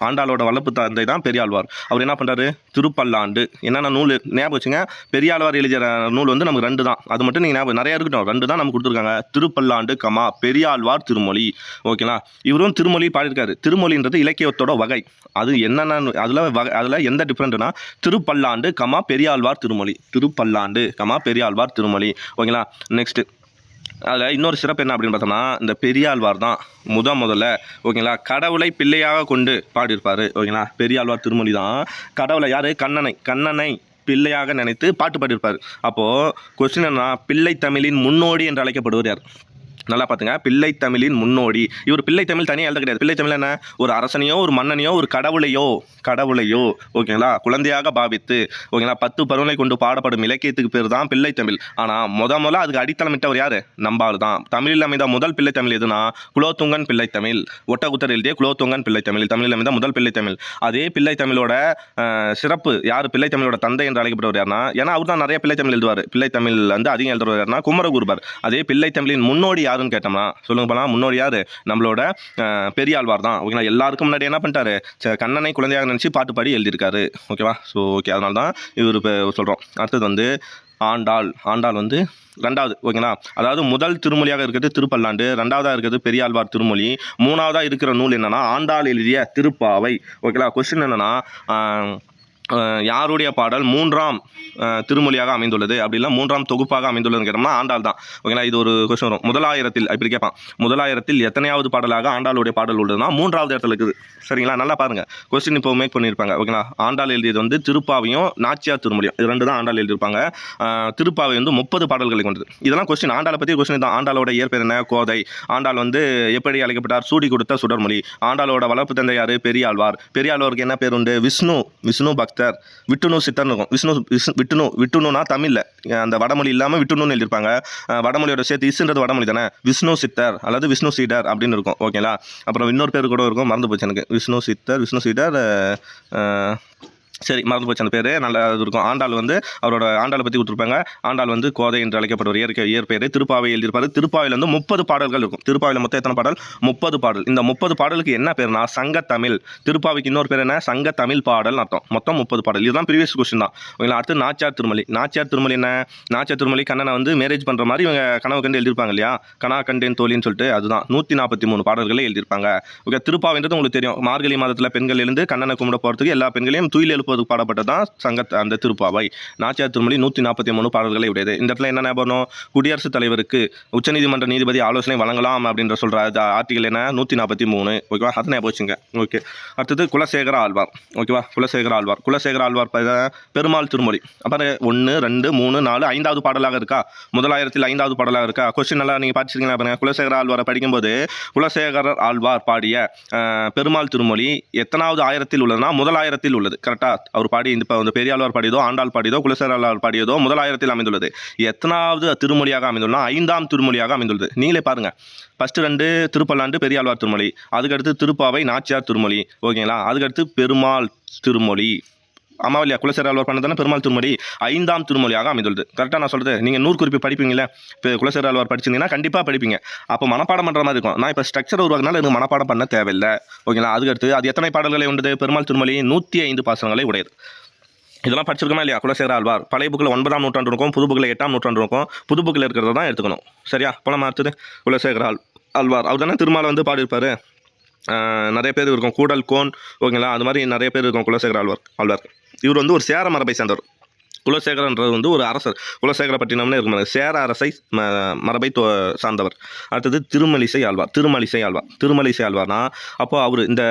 ஆண்டாளோட வளர்ப்பு தந்தை தான் பெரியாழ்வார். அவர் என்ன பண்ணுறாரு, திருப்பல்லாண்டு என்னென்ன நூல் ஞாபகம் வச்சுங்க. பெரியாழ்வார் எழுதிய நூல் வந்து நமக்கு 2 தான். அது மட்டும் நீங்கள் ஞாபகம், நிறையா இருக்கட்டும், 2 தான் நமக்கு கொடுத்துருக்காங்க. திருப்பல்லாண்டு பெரியாழ்வார் திருமொழி. ஓகேங்களா. இவரும் திருமொழி பாடியிருக்காரு. திருமொழின்றது இலக்கியத்தோட வகை. அது என்னென்ன அதில் எந்த டிஃப்ரெண்ட்னா திருப்பல்லாண்டு பெரியாழ்வார் திருமொழி. திருப்பல்லாண்டு பெரியாழ்வார் திருமொழி. ஓகேங்களா. நெக்ஸ்ட்டு அதில் இன்னொரு சிறப்பு என்ன அப்படின்னு பார்த்தோம்னா, இந்த பெரியாழ்வார் தான் முதல்ல ஓகேங்களா கடவுளை பிள்ளையாக கொண்டு பாடியிருப்பார். ஓகேங்களா. பெரியாழ்வார் திருமொழி தான் கடவுளை யார், கண்ணனை பிள்ளையாக நினைத்து பாட்டு பாடியிருப்பார். அப்போது கொஸ்டின் என்ன, பிள்ளை தமிழின் முன்னோடி என்று அழைக்கப்படுவர் யார், நல்லா பார்த்துங்க. பிள்ளை தமிழின் முன்னோடி. இவர் பிள்ளை தமிழ் தனியாக எழுத கிடையாது. பிள்ளை தமிழ் என்ன, ஒரு அரசனையோ ஒரு மன்னனையோ ஒரு கடவுளையோ ஓகேங்களா குழந்தையாக பாவித்து ஓகேங்களா 10 பருவங்களை கொண்டு பாடப்படும் இலக்கியத்துக்கு பேர் தான் பிள்ளை தமிழ். ஆனால் முதல்ல அதுக்கு அடித்தளமிட்டவர் யார், நம்பாள் தான். தமிழில் அமைந்த முதல் பிள்ளை தமிழ் எதுனா குலோத்துங்கன் பிள்ளை தமிழ். ஒட்டகுத்தர் எழுதிய குலோத்துங்கன் பிள்ளை தமிழ் தமிழில் அமைந்த முதல் பிள்ளை தமிழ். அதே பிள்ளை தமிழோட சிறப்பு யார், பிள்ளை தமிழோட தந்தை என்று அழைக்கப்பட்டவர் யாருன்னா, ஏன்னா அவர் தான் நிறைய பிள்ளை தமிழ் எழுதுவார். பிள்ளை தமிழ் வந்து அதிகம் எழுதுவார் யாருன்னா குமரகுருபர். அதே பிள்ளை தமிழின் முன்னோடி யாருன்னு கேட்டோம்னா சொல்லுங்க போனால் முன்னோடி யார், நம்மளோட பெரியாழ்வார் தான். ஓகேங்களா. எல்லாருக்கும் முன்னாடி என்ன பண்ணிட்டாரு, கண்ணனை குழந்தையாக நினச்சி பாட்டு பாடி எழுதியிருக்காரு. ஓகேவா. ஸோ ஓகே, அதனால தான் இவர் இப்போ சொல்கிறோம். அடுத்தது வந்து ஆண்டாள் வந்து 2வது. ஓகேங்களா. அதாவது முதல் திருமொழியாக இருக்கிறது திருப்பல்லாண்டு, 2வதாக இருக்கிறது பெரியாழ்வார் திருமொழி, 3வதாக இருக்கிற நூல் என்னன்னா ஆண்டாள் எழுதிய திருப்பாவை. ஓகேங்களா. கொஸ்டின் என்னன்னா யாருடைய பாடல் 3ஆம் திருமொழியாக அமைந்துள்ளது, அப்படிலாம் 3ஆம் தொகுப்பாக அமைந்துள்ளதுன்னு கேட்டோம்னா ஆண்டாள் தான். ஓகேங்களா. இது ஒரு கொஸ்டின் வரும். முதலாயிரத்தில் இப்படி கேட்பான், முதலாயிரத்தில் எத்தனையாவது பாடலாக ஆண்டாளுடைய பாடல் உள்ளதுன்னா 3வது இடத்துல இருக்குது. சரிங்களா. நல்லா பாருங்கள், கொஸ்டின் இப்போ மேக் பண்ணியிருப்பாங்க. ஓகேங்களா. ஆண்டாள் எழுதியது வந்து திருப்பாவையும் நாச்சியார் திருமொழியும், இது 2 தான் ஆண்டாள் எழுதியிருப்பாங்க. திருப்பாவை வந்து 30 பாடல்களை கொண்டது. இதெல்லாம் கொஸ்டின், ஆண்டாளை பற்றி கொஸ்டின் தான். ஆண்டாளோட இயற்பெயர் என்ன, கோதை. ஆண்டாள் வந்து எப்படி அழைக்கப்பட்டார், சூடி கொடுத்த சுடர்மொழி. ஆண்டாளோட வளர்ப்பு தந்தை யார், பெரியாழ்வார். பெரியாழ்வாருக்கு என்ன பேர் உண்டு, விஷ்ணு பக்தர். விட்டுணு சித்தர்னு இருக்கும். விட்டுணுனா தமிழில் அந்த வடமொழி இல்லாமல் விட்டுணுன்னு எழுதியிருப்பாங்க. வடமொழியோட சேர்த்து இசுன்றது வடமொழி தானே, விஷ்ணு சித்தர் அல்லது விஷ்ணு சீடர் அப்படின்னு இருக்கும். ஓகேங்களா. அப்புறம் இன்னொரு பேர் கூட இருக்கும், மறந்து போச்சு எனக்கு. விஷ்ணு சீடர் சரி, மறந்து போச்சு அந்த பேர். நல்லா இது இருக்கும். ஆண்டாள் வந்து அவரோட ஆண்டாளை பற்றி கொடுத்துருப்பாங்க. ஆண்டாள் வந்து கோதை என்று அழைக்கப்படுவர். இயற்பெயர் திருப்பாவை எழுதியிருப்பார். திருப்பாவையில் வந்து 30 பாடல்கள் இருக்கும். திருப்பாவையில் மொத்தம் எத்தனை பாடல்? 30 பாடல். இந்த 30 பாடலுக்கு என்ன பேர்னா சங்கத்தமிழ். திருப்பாவைக்கு இன்னொரு பேர் என்ன? சங்கத்தமிழ் பாடல் அர்த்தம். மொத்தம் 30 பாடல். இதுதான் ப்ரீவியஸ் கொஸ்டின் தான். ஓகேங்களா? அடுத்து நாச்சியார் திருமொழி. நாச்சியார் திருமொழி என்ன? நாச்சியார் திருமொழி கண்ணனை வந்து மேரேஜ் பண்ணுற மாதிரி இவங்க கனவு கண்டு எழுதியிருப்பாங்க இல்லையா? கனா கண்டேன் தோழின்னு சொல்லிட்டு அதுதான் 143 பாடல்களை எழுதியிருப்பாங்க. ஓகே, திருப்பாவைன்றது உங்களுக்கு தெரியும். மார்கழி மாதத்தில் பெண்கள் எழுந்து கண்ணனை கும்பிட போகிறதுக்கு எல்லா பெண்களையும் தூயில் எழுப்புவது பாடப்பட்டதான் அந்த திருப்பாவை. நாச்சியார் திருமொழி 143 பாடல்களை உடையது. இந்த இடத்துல என்ன ஞாபகம்? குடியரசுத் தலைவருக்கு உச்சநீதிமன்ற நீதிபதி ஆலோசனை வழங்கலாம் அப்படின்ற சொல்ற ஆர்டிகல் என்ன? 143. ஓகேவா? அதை ஞாபகம் வச்சுங்க. ஓகே, அடுத்தது குலசேகர ஆழ்வார். ஓகேவா? குலசேகர ஆழ்வார். குலசேகர ஆழ்வார் பெருமாள் திருமொழி. அப்புறம் 1, 2, 3, 4, 5வது பாடலாக இருக்கா? முதலாயிரத்தில் 5வது பாடலாக இருக்கா? கொஸ்டின் எல்லாம் நீங்கள் பார்த்துருக்கீங்களா பாருங்க. குலசேகர ஆழ்வாரை படிக்கும்போது குலசேகர ஆழ்வார் பாடிய பெருமாள் திருமொழி எத்தனாவது ஆயிரத்தில் உள்ளதுன்னா முதலாயிரத்தில் உள்ளது. கரெக்டாக அவர் பாடி இப்போ வந்து பெரியாழ்வார் பாடியதோ ஆண்டாள் பாடியதோ குலசேகர ஆழ்வார் பாடியதோ முதலாயிரத்தில் அமைந்துள்ளது. எத்தனாவது திருமொழியாக அமைந்துள்ளனா 5ஆம் திருமொழியாக அமைந்துள்ளது. நீங்களே பாருங்க. ஃபஸ்ட்டு 2 திருப்பல்லாண்டு பெரியாழ்வார் திருமொழி, அதுக்கடுத்து திருப்பாவை நாச்சியார் திருமொழி. ஓகேங்களா? அதுக்கடுத்து பெருமாள் திருமொழி. அமாவலியா குலசேகர ஆழ்வார் பண்ணதானே பெருமாள் திருமொழி 5ஆம் திருமொழியாக அமைந்துள்ளது. கரெக்டாக நான் சொல்கிறது. நீங்கள் 100 குறிப்பு படிப்பீங்களே. இப்போ குலசேகர ஆழ்வார் படிச்சிருந்தீங்கன்னா கண்டிப்பாக படிப்பீங்க. அப்போ மனப்பாடம் பண்ணுற மாதிரி இருக்கும். நான் இப்போ ஸ்ட்ரக்சர் உருவாக்குனால எனக்கு மனப்பாடம் பண்ண தேவையில்லை. ஓகேங்களா? அதுக்கடுத்து அது எத்தனை பாடல்களை உண்டது? பெருமாள் திருமொழி 105 பாசனங்களை உடையது. இதெல்லாம் படிச்சிருக்கோமா இல்லையா? குலசேகர ஆழ்வார் பழைய புக்கில் 9ஆம் நூற்றாண்டு இருக்கும், புது புக்கில் 8ஆம் நூற்றாண்டு இருக்கும். புது புக்கில் இருக்கிறத தான் எடுத்துக்கணும். சரியா? போல அடுத்தது குலசேகர ஆழ்வார். அவர் தானே திருமாலை வந்து பாடியிருப்பார். நிறைய பேர் இருக்கும். கூடல் கோன். ஓகேங்களா? அது மாதிரி நிறைய பேர் இருக்கும் குலசேகர ஆழ்வார். இவர் வந்து ஒரு சேர மரபை சேர்ந்தவர். குலசேகரன்றது வந்து ஒரு அரசர். குலசேகரப்பட்டினம்னு இருக்கும். சேர அரசை மரபை சார்ந்தவர். அடுத்தது திருமலிசை ஆழ்வார்னா அப்போ அவர் இந்த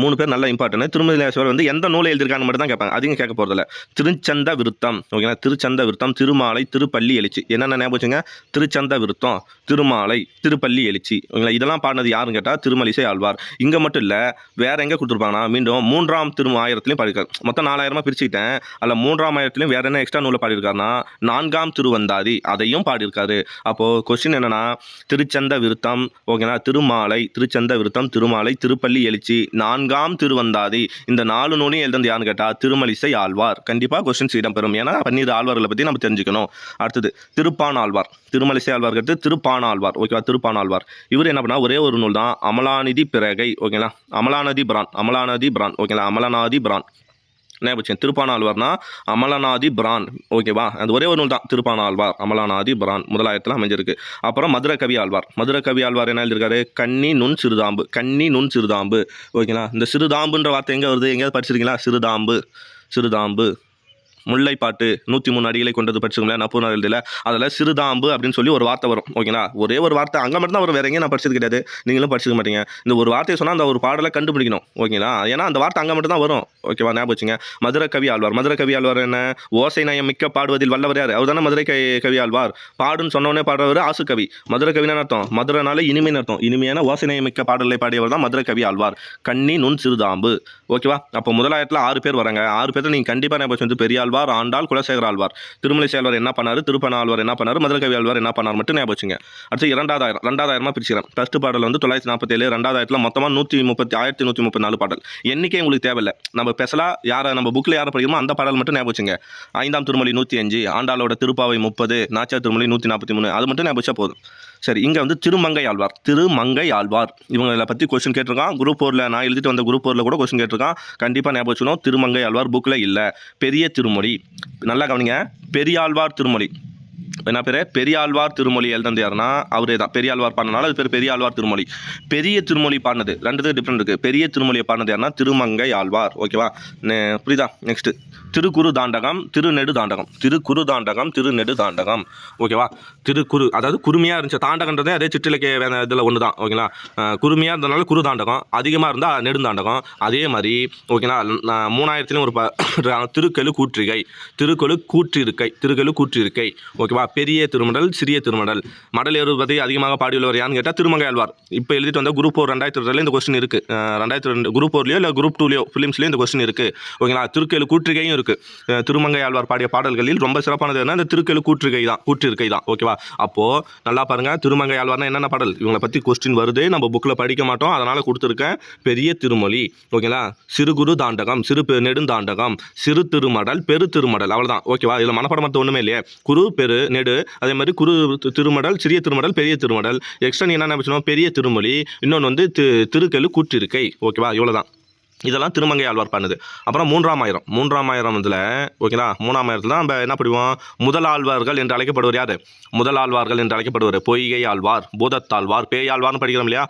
3 பேர் நல்ல இம்பார்ட்டன்ட். திருமலிசையாழ்வார் வந்து எந்த நூலை எழுதியிருக்காங்க மட்டும் தான் கேட்பாங்க. அதிகம் கேட்க போகிறதில்ல. திருச்சந்த விருத்தம். ஓகேங்களா? திருச்சந்த விருத்தம், திருமாலை, திருப்பள்ளி எழுச்சி. என்னென்ன ஞாபகம் வச்சுங்க? திருச்சந்த விருத்தம், திருமாலை, திருப்பள்ளி எழுச்சி. ஓகேங்களா? இதெல்லாம் பாடினது யாருன்னு கேட்டால் திருமலிசை ஆழ்வார். இங்கே மட்டும் இல்லை, வேற எங்கே கொடுத்துருப்பாங்கன்னா மீண்டும் 3ஆம் ஆயிரத்துலையும் பாடியிருக்காரு. மொத்தம் 4000 பிரிச்சுக்கிட்டேன். அதில் 3ஆம் ஆயிரத்துலையும் வேற என்ன எக்ஸ்ட்ரா நூலை பாடியிருக்காருன்னா 4ஆம் திருவந்தாதி அதையும் பாடியிருக்காரு. அப்போது கொஸ்டின் என்னன்னா திருச்சந்த விருத்தம், ஓகேங்களா, திருமாலை, திருச்சந்த விருத்தம், திருமாலை, திருப்பள்ளி எழுச்சி, 4ஆம் திருவந்தாதி, இந்த 4 நூலையும் எழுதுறது யாருன்னு கேட்டால் திருமலிசை ஆழ்வார். கண்டிப்பாக கொஸ்டின்ஸ் இடம்பெறும். ஏன்னா 12 ஆழ்வார்களை பற்றி நம்ம தெரிஞ்சுக்கணும். அடுத்தது திருப்பான் ஆழ்வார். திருமலிசை ஆழ்வார் அடுத்து திருப்பான் ஆழ்வார். ஓகேவா? திருப்பான் ஆழ்வார் இவர் என்ன பண்ணா ஒரே ஒரு நூல் தான், அமலாநிதி பிறகை. ஓகேங்களா? அமலாநதி பிரான். ஓகேங்களா? அமலநாதி பிரான். ஞாபகம். திருப்பானாழ்வார்னா அமலநாதி பிரான். ஓகேவா? அது ஒரே ஒரு நூல் தான், திருப்பானாழ்வார் அமலநாதி பிரான். முதலாயிரத்தில் அமைஞ்சிருக்கு. அப்புறம் மதுரை கவி ஆழ்வார் என்ன எழுதியிருக்காரு? கன்னி நுண் சிறுதாம்பு. ஓகேங்களா? இந்த சிறுதாம்புன்ற வார்த்தை எங்கே வருது? எங்கேயாவது படிச்சிருக்கீங்களா? சிறுதாம்பு முல்லைப்பாட்டு 103 அடிகளை கொண்டது படிச்சுக்கோங்களேன். நப்பூர் எழுதில அதில் சிறுதாம்பு அப்படின்னு சொல்லி ஒரு வார்த்தை வரும். ஓகேங்களா? ஒரே ஒரு வார்த்தை அங்கே மட்டும் தான் வரும். வேற எங்கேயும் நான் படிச்சது கிடையாது. நீங்களும் படிச்சுக்க மாட்டீங்க. இந்த ஒரு வார்த்தையை சொன்னால் அந்த ஒரு பாடலை கண்டுபிடிக்கணும். ஓகேங்களா? ஏன்னா அந்த வார்த்தை அங்கே மட்டும் தான் வரும். ஓகேவா? ஞாபகம் வச்சுங்க. மதுரை கவி ஆழ்வார் என்ன? ஓசை நயம் மிக்க பாடுவதில் வல்லவர் யார்? அவர் தானே மதுரை கவி ஆழ்வார். பாடுன்னு சொன்னோடனே பாடுறவர் ஆசு கவி. மதுரை கவின்னு அர்த்தம், மதுரைனால இனிமைன்னு அர்த்தம். இனிமையான ஓசை நயம் மிக்க பாடலை பாடியவர் தான் மதுரை கவி ஆழ்வார். கன்னி நுண் சிறுதாம்பு. ஓகேவா? அப்போ முதலாயிரத்தில் 6 பேர் வராங்க. 6 பேர் நீங்கள் கண்டிப்பாக ஞாபகம் வந்து பெரியாழ்வார், ஆண்டாள், குலசேகர ஆழ்வார், திருமலிசை ஆழ்வார் என்ன பண்ணாரு, திருப்பன ஆழ்வார் என்ன பண்ணாரு, மதுரை கவி ஆழ்வார் என்ன பண்ணார் மட்டும் ஞாபகம் வச்சுங்க. அடுத்து 2000 பிரிச்சுக்கிறேன். ஃபர்ஸ்ட் பாடல் வந்து 947, 2000 மொத்தமாக 1134 பாடல். எண்ணிக்கை உங்களுக்கு தேவையில்லை. நம்ம ஸ்பெஷலாக யாரை நம்ம புக்கில் யாரை படிக்கிறோமோ அந்த பாடல் மட்டும் ஞாபகம் வச்சுங்க. 5ஆம் திருமொழி 105, ஆண்டாளோட திருப்பாவை 30, நாச்சியார் திருமொழி 143, அது மட்டும் ஞாபகம் வச்சா போதும். சரி, இங்கே வந்து திருமங்கை ஆழ்வார் இவங்களை பற்றி கொஸ்டின் கேட்டிருக்கான். குரூப் 4ல் நான் எழுதிட்டு வந்த குரூப் 4ல் கூட கொஸ்டின் கேட்டிருக்கான். கண்டிப்பாக ஞாபகம் வச்சுக்கணும். திருமங்கை ஆழ்வார் புக்கில் இல்லை. பெரிய திருமொழி, நல்லா கவனிங்க. பெரியாழ்வார் திருமொழி என்ன பேர்? பெரியாழ்வார் திருமொழி எழுதுனது யாருன்னா அவரே தான். பெரியாழ்வார் பாடினால அது பேர் பெரியாழ்வார் திருமொழி. பெரிய திருமொழி பாடினது 2 டிஃப்ரெண்ட் இருக்குது. பெரிய திருமொழியை பாடினது யாருன்னா திருமங்கை ஆழ்வார். ஓகேவா? புரியுதா? நெக்ஸ்ட்டு திருக்குறு தாண்டகம், திருநெடு தாண்டகம். ஓகேவா? திருக்குறு அதாவது குறுமையாக இருந்துச்சு. தாண்டகன்றதே அதே சிற்றிலக்கிய இதில் ஒன்று தான். ஓகேங்களா? குறுமையாக இருந்ததுனால குறு தாண்டகம், அதிகமாக இருந்தால் நெடுந்தாண்டகம். அதே மாதிரி ஓகேங்களா 3000 ஒரு திருக்கெழு கூற்றிருக்கை. ஓகேவா? ஓகேவா. பெரிய திருமடல், சிறிய திருமடல். மடல் ஏறுவது பற்றி அதிகமாக பாடியுள்ளவர் யான்னு கேட்டால் திருமங்கை ஆழ்வார். இப்போ எழுதிட்டு வந்த குரூப் 4 2002 இந்த கொஸ்டின் இருக்குது. 2002 குரூப் 4லையோ இல்லை குரூப் 2லையோ ஃபிலிம்ஸ்லையோ இந்த கொஸ்டின் இருக்குது. ஓகேங்களா. திருக்கேளு கூற்றிகையும் இருக்குது. திருமங்கை ஆழ்வார் பாடிய பாடல்களில் ரொம்ப சிறப்பானது என்ன, இந்த திருக்கேளு கூற்றிருக்கை தான். ஓகேவா. அப்போது நல்லா பாருங்கள், திருமங்கை ஆழ்வார்னா என்னென்ன பாடல், இவங்களை பற்றி கொஸ்டின் வருது, நம்ம புக்கில் படிக்க மாட்டோம், அதனால் கொடுத்துருக்கேன். பெரிய திருமொழி, ஓகேங்களா, சிறு குரு தாண்டகம், சிறு நெடுந்தாண்டகம், சிறு திருமடல், பெரு திருமடல், அவ்வளோதான். ஓகேவா. இதில் மனப்பாடம் மற்ற ஒன்றுமே இல்லையே. குரு, பெரு, நெடு, அதே மாதிரி குரு திருமடல், சிறிய திருமடல், பெரிய திருமடல். எக்ஸ்ட்ரா நீ என்ன வச்சுக்கணும், பெரிய திருமொழி, இன்னொன்று வந்து திருக்கேளு கூற்றிருக்கை. ஓகேவா. இவ்வளோதான். இதெல்லாம் திருமங்கை ஆழ்வார் பண்ணுது. அப்புறம் மூன்றாம் ஆயிரம் இதில் ஓகேங்களா. மூணாம் ஆயிரத்தில் தான் நம்ம என்ன பண்ணுவோம், முதலாழ்வார்கள் என்று அழைக்கப்படுவர் யார், முதலாழ்வார்கள் என்று அழைக்கப்படுவர் பொய்கை ஆழ்வார், பூதத்தாழ்வார், பேயாழ்வார்னு படிக்கிறோம் இல்லையா.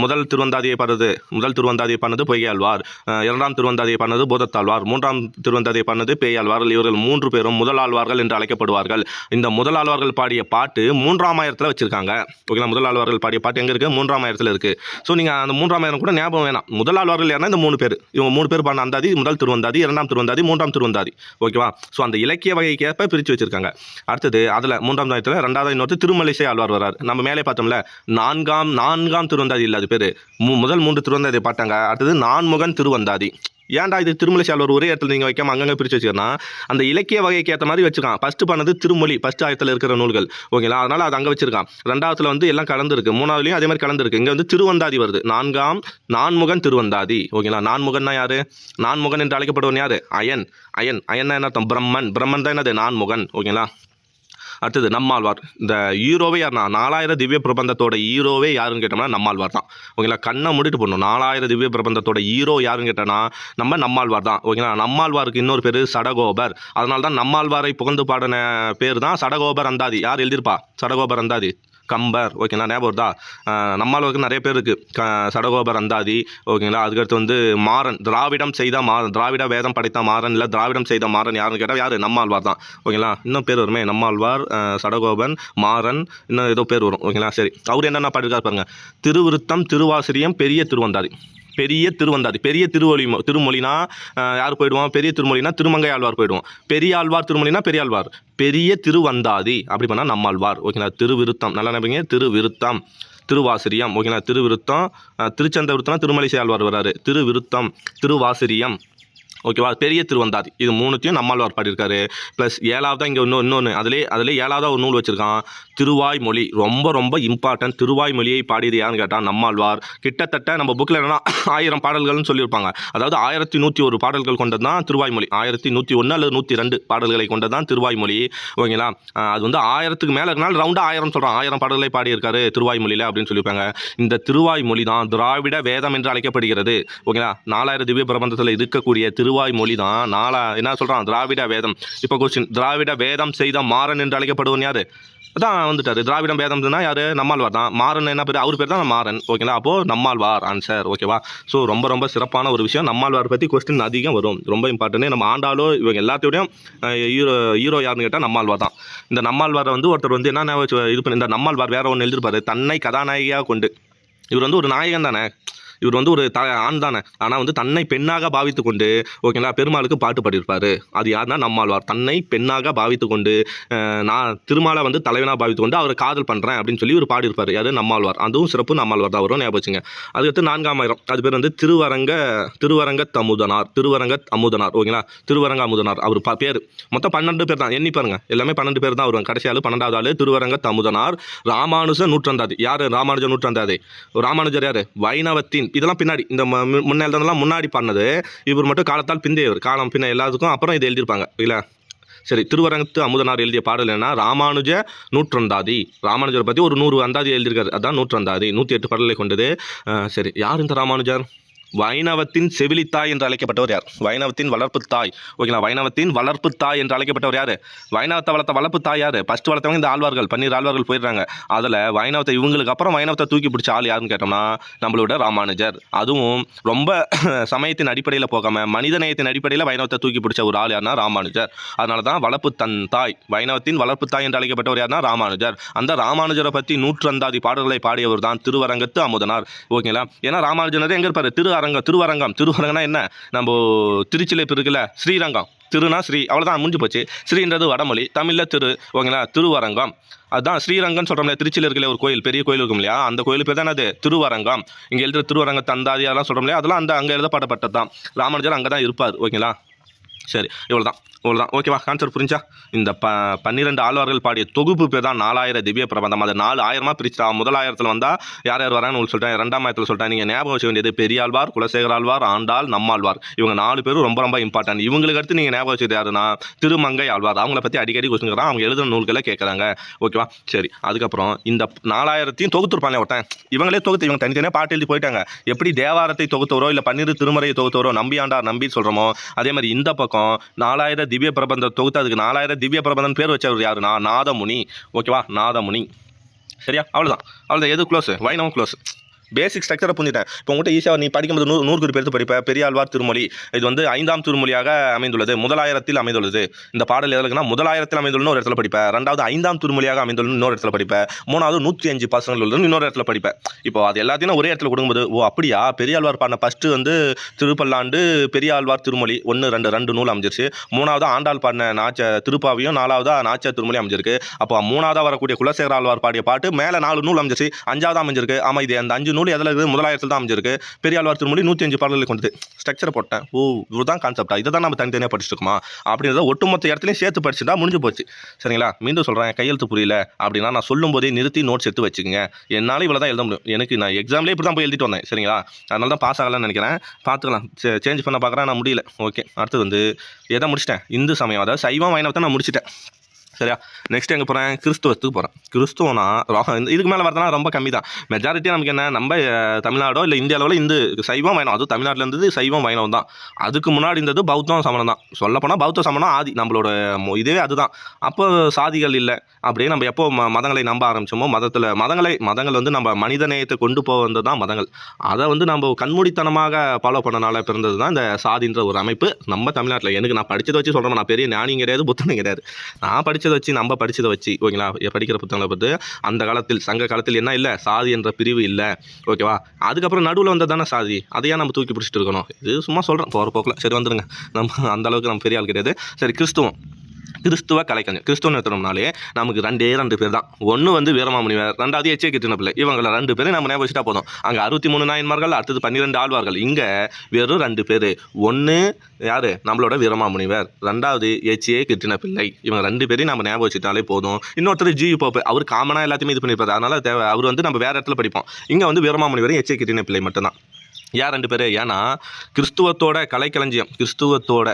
முதல் திருவந்தாதியை பண்ணது பொய்கை ஆழ்வார், இரண்டாம் திருவந்தாதியை பண்ணது பூதத்தாழ்வார், மூன்றாம் திருவந்தாதியை பண்ணது பேயாழ்வார்கள். இவர்கள் 3 பேரும் முதலாழ்வார்கள் என்று அழைக்கப்படுவார்கள். இந்த முதலாழ்வார்கள் பாடிய பாட்டு மூன்றாம் ஆயிரத்தில் வச்சிருக்காங்க. ஓகேங்களா. முதலாழ்வார்கள் பாடிய பாட்டு எங்கே இருக்குது, மூன்றாம் ஆயிரத்தில் இருக்குது. ஸோ நீங்கள் அந்த மூன்றாம் ஆயிரம் கூட ஞாபகம் வேணாம். முதலாழ்வார்கள் யாருன்னா இந்த 3 பேர். இவங்க 3 பேர் பாடின அந்தாதி, முதல் திருவந்தாதி, இரண்டாம் திருவந்தாதி, மூன்றாம் திருவந்தாதி. ஓகேவா. ஸோ அந்த இலக்கிய வகைக்கேற்ப பிரித்து வச்சிருக்காங்க. அடுத்தது அதில் மூன்றாம் தாயத்தில் ரெண்டாவது இன்னொரு திருமலிசை ஆழ்வார் வர்றார். நம்ம மேலே பார்த்தோம்ல, நான்காம் திருவந்தாதி இல்லை, அது பேர் முதல் 3 திருவந்தாதி பாட்டாங்க. அடுத்தது நான்முகன் திருவந்தாதி. ஏன்டா இது திருமலிசை ஆழ்வார் ஒரே இடத்துல நீங்கள் வைக்காம அங்கங்கே பிரித்து வச்சுக்கிறனா, அந்த இலக்கிய வகைக்கு ஏற்ற மாதிரி வச்சுருக்கான். ஃபஸ்ட்டு பண்ணது திருமொழி, ஃபஸ்ட்டு ஆயத்தில் இருக்கிற நூல்கள். ஓகேங்களா. அதனால் அது அங்கே வச்சிருக்கான். ரெண்டாவதுல வந்து எல்லாம் கலந்துருக்கு, மூணாவதுலையும் அதே மாதிரி கலந்துருக்கு. இங்கே வந்து திருவந்தாதி வருது, நான்முகன் திருவந்தாதி. ஓகேங்களா. நான்முகன்னா யார், நான்முகன் என்று அழைக்கப்படுவன் யார், அயன்னா என்ன அர்த்தம், பிரம்மன் தான் என்னது நான்முகன். ஓகேங்களா. அடுத்தது நம்மாழ்வார். இந்த ஹீரோவே யாருன்னா 4000 திவ்ய பிரபந்தத்தோட ஹீரோவே யாருன்னு கேட்டோம்னா நம்மாழ்வார் தான். ஓகேங்களா. கண்ணை மூடிட்டு போடணும். 4000 திவ்ய பிரபந்தத்தோட ஹீரோ யாருன்னு கேட்டோம்னா நம்மாழ்வார் தான். ஓகேங்களா. நம்மாழ்வாருக்கு இன்னொரு பேர் சடகோபர். அதனால தான் நம்மாழ்வாரை புகழ்ந்து பாடின பேர் தான் சடகோபர் அந்தாதி. யார் எழுதியிருப்பா, சடகோபர் அந்தாதி, கம்பர். ஓகேங்களா. ஞாபகம் வருதா. நம்மளுக்கு நிறைய பேர் இருக்குது. சடகோபர் அந்தாதி. ஓகேங்களா. அதுக்கடுத்து வந்து மாறன், திராவிட வேதம் படைத்த மாறன், இல்லை திராவிடம் செய்த மாறன் யாருன்னு கேட்டால் யார், நம்மாழ்வார் தான். ஓகேங்களா. இன்னும் பேர் வருமே, நம்மாழ்வார், சடகோபன், மாறன், இன்னும் ஏதோ பேர் வரும். ஓகேங்களா. சரி, அவர் என்னென்ன பாடிருக்காரு பாருங்க. திருவிருத்தம், திருவாசிரியம், பெரிய திருவந்தாதி. பெரிய திருமொழினா யார் போயிடுவோம், பெரிய திருமொழினா திருமங்கை ஆழ்வார் போயிடுவோம். பெரிய ஆழ்வார் திருமொழினா பெரியாழ்வார். பெரிய திருவந்தாதி அப்படி பண்ணால் நம்மாழ்வார். ஓகேங்களா. திருவிருத்தம் நல்லா நினைப்பீங்க, திருவிருத்தம், திருவாசிரியம். ஓகேங்களா. திருவிருத்தம், திருச்சந்த விருத்தம்னா திருமலிசை ஆழ்வார் வராரு. திருவிருத்தம், திருவாசிரியம். ஓகேவா. பெரிய திருவந்தாதி. இது 3த்தையும் நம்மாழ்வார் பாடியிருக்காரு. ப்ளஸ் 7வது இங்கே இன்னொன்று அதிலே 7வது ஒரு நூல் வச்சுருக்கான், திருவாய்மொழி. ரொம்ப இம்பார்ட்டன்ட். திருவாய்மொழியை பாடியது யாருன்னு கேட்டால் நம்மாழ்வார். கிட்டத்தட்ட நம்ம புக்கில் என்னன்னா 1000 பாடல்கள்னு சொல்லியிருப்பாங்க. அதாவது 1101 பாடல்கள் கொண்டது தான் திருவாய்மொழி. 1101 அல்லது 102 பாடல்களை கொண்டது தான் திருவாய்மொழி. ஓகேங்களா. அது வந்து 1000க்கு மேலே இருக்கனால ரவுண்டாக 1000 சொல்கிறான். 1000 பாடல்களை பாடியிருக்காரு திருவாய்மொழியில் அப்படின்னு சொல்லியிருப்பாங்க. இந்த திருவாய்மொழி தான் திராவிட வேதம் என்று அழைக்கப்படுகிறது. ஓகேங்களா. 4000 திவ்ய பிரபந்தத்தில் இருக்கக்கூடிய திருவாய்மொழி தான் என்ன சொல்கிறான், திராவிட வேதம். இப்போ கொஸ்டின், திராவிட வேதம் செய்த மாறன் என்று அழைக்கப்படுவன் யார், அதான் வந்துட்டார். திராவிடம் வேதம்னா யார், நம்மாழ்வார் தான். மாறன் என்ன பேர், அவர் பேர் தான் மாறன். ஓகேங்களா. அப்போது நம்மாழ்வார் ஆன்சர். ஓகேவா. ஸோ ரொம்ப சிறப்பான ஒரு விஷயம். நம்மாழ்வார் பற்றி கொஸ்டின் அதிகம் வரும், ரொம்ப இம்பார்ட்டன்ட். நம்ம ஆண்டாலோ இவங்க எல்லாத்தையும் ஹீரோ யாருன்னு கேட்டால் நம்மாழ்வார் தான். இந்த நம்மாழ்வாரை வந்து ஒருத்தர் வந்து என்ன இது பண்ணி, இந்த நம்மாழ்வார் வேற ஒன்று எழுதிருப்பாரு, தன்னை கதாநாயகியாக கொண்டு. இவர் வந்து ஒரு நாயகன் தானே, இவர் வந்து ஒரு ஆண் தானே, ஆனால் வந்து தன்னை பெண்ணாக பாவித்து கொண்டு ஓகேங்களா பெருமாளுக்கு பாட்டு பாடியிருப்பார். அது யாருன்னா நம்மாழ்வார். தன்னை பெண்ணாக பாவித்து கொண்டு நான் திருமாலை வந்து தலைவனாக பாவித்து கொண்டு அவரை காதல் பண்ணுறேன் அப்படின்னு சொல்லி ஒரு பாடியிருப்பார். யார், நம்மாழ்வார். அதுவும் சிறப்பு நம்மாழ்வார் தான் வரும், ஞாபகம் வச்சுங்க. அதுக்கடுத்து 4000 அது பேர் வந்து திருவரங்க அமுதனார். ஓகேங்களா. திருவரங்க அமுதனார் அவர் பேர். மொத்தம் 12 பேர் தான், எண்ணி பாருங்க, எல்லாமே 12 பேர் தான் வருவாங்க. கடைசி ஆள் 12வது ஆள் திருவரங்க அமுதனார். ராமானுஜ நூற்றந்தாதி. யார் ராமானுஜ நூற்றந்தாதி, ராமானுஜர் யார், வைணவத்தின். இதெல்லாம் பின்னாடி இந்த முன்னெல்லாம் முன்னாடி பண்ணது, இவர் மட்டும் காலத்தால் பிந்தையவர். காலம் பின்ன எல்லாத்துக்கும் அப்புறம் இது எழுதியிருப்பாங்க இல்லை. சரி, திருவரங்கத்து அமுதனார் எழுதிய பாடல் என்ன, ராமானுஜ நூற்றந்தாதி. ராமானுஜரை பற்றி ஒரு 100 அந்தாதி எழுதியிருக்காரு, அதுதான் நூற்றந்தாதி. 108 பாடல்களை கொண்டது. சரி, யார் இந்த ராமானுஜர், வைணவத்தின் செவிலித்தாய் என்று அழைக்கப்பட்டவர் யார், வைணவத்தின் வளர்ப்பு தாய். ஓகேங்களா. வைணவத்தின் வளர்ப்பு தாய் என்று அழைக்கப்பட்டவர் யார், வைணவத்தை வளர்த்த வளர்ப்பு தாய் யார், ஃபஸ்ட்டு வளர்த்தவங்க இந்த ஆழ்வார்கள், 12 ஆழ்வார்கள் போயிடுறாங்க. அதில் வைணவத்தை இவங்களுக்கு அப்புறம் வைணவத்தை தூக்கி பிடிச்ச ஆள் யாருன்னு கேட்டோம்னா நம்மளோட ராமானுஜர். அதுவும் ரொம்ப சமயத்தின் அடிப்படையில் போகாமல் மனிதநேயத்தின் அடிப்படையில் வைணவத்தை தூக்கி பிடிச்ச ஒரு ஆள் யாருன்னா ராமானுஜர். அதனால தான் வளர்ப்பு தாய், வைணவத்தின் வளர்ப்பு தாய் என்று அழைக்கப்பட்டவர் யாருன்னா ராமானுஜர். அந்த ராமானுஜரை பற்றி 100 பாடல்களை பாடியவர் தான் திருவரங்கத்து அமுதனார். ஓகேங்களா. ஏன்னா ராமானுஜர் எங்கே இருப்பார், திருவரங்கம்னா என்ன, நம்ம திருச்சியில் இப்போ இருக்குல்ல ஸ்ரீரங்கம், திருனா ஸ்ரீ, அவ்வளோதான் முடிஞ்சு போச்சு. ஸ்ரீன்றது வடமொழி, தமிழில் திரு, ஓகேங்களா. திருவரங்கம், அதுதான் ஸ்ரீரங்கம்னு சொல்கிறோம்ல, திருச்சியில் இருக்கிற ஒரு கோயில், பெரிய கோயில் இருக்கும் இல்லையா, அந்த கோயில் பேர் தான் அது திருவரங்கம். இங்கே எழுதுற திருவரங்க தந்தாதி அதெல்லாம் சொல்கிறோம் இல்லையா, அதெல்லாம் அங்கே எழுதப்பட்டப்பட்டது தான். ராமானுஜர் அங்கே தான் இருப்பார், ஓகேங்களா. சரி, இவ்வளோதான் ஓகேவா, கான்செப்ட் புரிஞ்சா. இந்த 12 ஆழ்வார்கள் பாடிய தொகுப்பு பேர் தான் 4000 திவ்ய பிரபந்தம். அது 4000 பிரிச்சா, முதல் 1000 வந்தால் யார் யார் வரான்னு உங்களுக்கு சொல்லிட்டேன், 2ஆம் 1000 சொல்லிட்டேன். நீங்கள் ஞாபகம் வச்ச வேண்டியது பெரியாழ்வார், குலசேகர ஆழ்வார், ஆண்டாள், நம்மாழ்வார், இவங்க 4 பேரும் ரொம்ப ரொம்ப இம்பார்ட்டன்ட். இவங்களுக்கு அடுத்து நீங்கள் ஞாபகம் வச்சது யாருன்னா திருமங்கை ஆழ்வார். அவங்கள பற்றி அடிக்கடி கொஸ்டின் அவங்க எழுதுன நூல்களை கேட்குறாங்க, ஓகேவா. சரி, அதுக்கப்புறம் இந்த 4000 தொகுத்துருப்பாங்க ஒருத்தன், இவங்களே தொகுத்து இவங்க தனித்தனியாக பாட்டு எழுதி போயிட்டாங்க. எப்படி தேவாரத்தை தொகுத்தவரோ இல்லை 12 திருமறையை தொகுத்தவரோ நம்பி ஆண்டார் நம்பி சொல்கிறோமோ, அதே மாதிரி இந்த பக்கம் 4000 திவ்ய பிரபந்த தொகுத்து, அதுக்கு 4000 திவ்ய பிரபந்தன் பேர் வச்சவர் யாருன்னா நாதமுனி, ஓகேவா, நாதமுனி. சரியா, அவ்வளோதான். எது க்ளோஸ்? வைணவம் க்ளோஸ். பேசிக் ஸ்ட்ரக்சரை புரிஞ்சுட்டேன். இப்போ உங்கள்கிட்ட ஈஸியாக நீ படிக்கும்போது 100 குறிப்பு எடுத்து படிப்பேன். பெரியாழ்வார் திருமொழி, இது வந்து 5ஆம் திருமொழியாக அமைந்துள்ளது, முதலாயிரத்தில் அமைந்துள்ளது. இந்த பாடல் எதுக்குன்னா முதலாயிரத்தில் அமைந்துள்ள ஒரு இடத்துல படிப்பேன். 2வது 5ஆம் திருமொழியாக அமைந்துள்ள இன்னொரு இடத்துல படிப்பேன். 3வது 105 பசங்கள் உள்ளது இன்னொரு இடத்துல படிப்பேன். இப்போ அது எல்லாத்தையும் ஒரே இடத்துல கொடுக்கும்போது, ஓ அப்படியா, பெரியாழ்வார் பாடின ஃபஸ்ட்டு வந்து திருப்பல்லாண்டு பெரியாழ்வார் திருமொழி 1, 2 நூல் அமைஞ்சிருச்சு. 3வது ஆண்டாள் பாடின திருப்பாவியும், 4வது நாச்சியார் திருமொழி அமைஞ்சிருக்கு. அப்போ 3வது வரக்கூடிய குலசேகர ஆழ்வார் பாடிய பாட்டு மேலே 4 நூல் அமைஞ்சிருச்சு, 5வது அமைஞ்சிருக்கு. ஆமாம், இது அந்த 5 நூல் எதில் இருக்குது? முதலாயிரத்தில் தான் அமைஞ்சிருக்கு. பெரியாழ்வார் திருமொழி 105 பாடல்களை கொண்டது. ஸ்ட்ரக்சரை போட்டேன். ஓ, இதுதான் கான்செப்டா, இதை தான் நம்ம தனித்தனியாக படிச்சுருக்கோமா அப்படின்றத ஒட்டுமொத்த இடத்துலையும் சேர்த்து படிச்சுட்டா முடிஞ்சு போச்சு. சரிங்களா, மீண்டும் சொல்கிறேன், கையெழுத்து புரியல அப்படின்னா நான் சொல்லும் போதே நிறுத்தி நோட்ஸ் எடுத்து வச்சுக்கோங்க. என்னால் இவ்வளோ தான் எழுத முடியும். எனக்கு நான் எக்ஸாம்லேயே இப்படி தான் போய் எழுதிட்டு வந்தேன். சரிங்களா, அதனால தான் பாஸ் ஆகலாம்னு நினைக்கிறேன். பார்த்துக்கலாம், சேஞ்ச் பண்ண பார்க்குறேன், நான் முடியல. ஓகே, அடுத்தது வந்து எதை முடிச்சிட்டேன்? இந்து சமயம், அதாவது சைவம் வைணவத்தை நான் முடிச்சிட்டேன். சரியா, நெக்ஸ்ட் எங்கே போகிறேன்? கிறிஸ்துவத்துக்கு போகிறேன். கிறிஸ்துவனா இதுக்கு மேலே வரதுனா ரொம்ப கம்மி தான். மெஜாரிட்டி நமக்கு என்ன, நம்ம தமிழ்நாடோ இல்லை இந்திய அளவில் இந்த சைவம் வைணவம், அது தமிழ்நாட்டில் இருந்தது சைவம் வைணவம் தான். அதுக்கு முன்னாடி இருந்தது பௌத்தம் சமணம் தான். சொல்லப்போனால் பௌத்த சமணம் ஆதி, நம்மளோட இதுவே அதுதான். அப்போ சாதிகள் இல்லை. அப்படியே நம்ம எப்போ மதங்களை நம்ப ஆரம்பிச்சோமோ, மதங்கள் வந்து நம்ம மனித நேயத்தை கொண்டு போக வந்தது தான் மதங்கள். அதை வந்து நம்ம கண்மூடித்தனமாக ஃபாலோ பண்ணனால பிறந்தது தான் இந்த சாதின்ற ஒரு அமைப்பு நம்ம தமிழ்நாட்டில். எனக்கு நான் படித்ததை வச்சு சொல்கிறேன், நான் பெரிய ஞானியும் கிடையாது, புத்தனும் கிடையாது. நான் நம்ம படிச்சதை வச்சு, ஓகேங்களா, படிக்கிற புத்தகங்களை பார்த்து அந்த காலத்தில் சங்க காலத்தில் என்ன இல்லை, சாதி என்ற பிரிவு இல்லை, ஓகேவா. அதுக்கப்புறம் நடுவில் வந்தது தானே சாதி, அதையா நம்ம தூக்கி பிடிச்சிட்டு இருக்கணும். இது சும்மா சொல்கிறேன் போகிற போக்கில். சரி, வந்துடுங்க, நம்ம அந்த அளவுக்கு நம்ம பெரிய ஆள் கிடையாது. சரி, கிறிஸ்துவ கலைக்கஞ்சம். கிறிஸ்துவன்னு எடுத்தோம்னாலே நமக்கு 2 பேர் தான். ஒன்று வந்து வீரமாமுனிவர், 2வது எச்சே கிருட்டின பிள்ளை. இவங்களை 2 பேரும் நம்ம ஞாபகம் வச்சுட்டா போதும். அங்கே 63 நாயன்மார்கள், அடுத்தது 12 ஆழ்வார்கள். இங்கே வெறும் 2 பேர். ஒன்று யார்? நம்மளோட வீரமாமுனிவர். 2வது எச்சே கிருட்டின பிள்ளை. இவங்க 2 பேரையும் நம்ம ஞாபகம் வச்சுட்டாலே போதும். இன்னொருத்தர் ஜி போப்பு, அவர் காமனாக எல்லாத்தையுமே இது பண்ணியிருப்பார், அதனால தேவை. அவர் வந்து நம்ம வேறு இடத்துல படிப்போம். இங்கே வந்து வீரமாமுனிவர், எச்சே கிருட்டின பிள்ளை மட்டும்தான். யார் 2 பேர்? ஏன்னா கிறிஸ்துவத்தோட கலைக்களஞ்சியம்,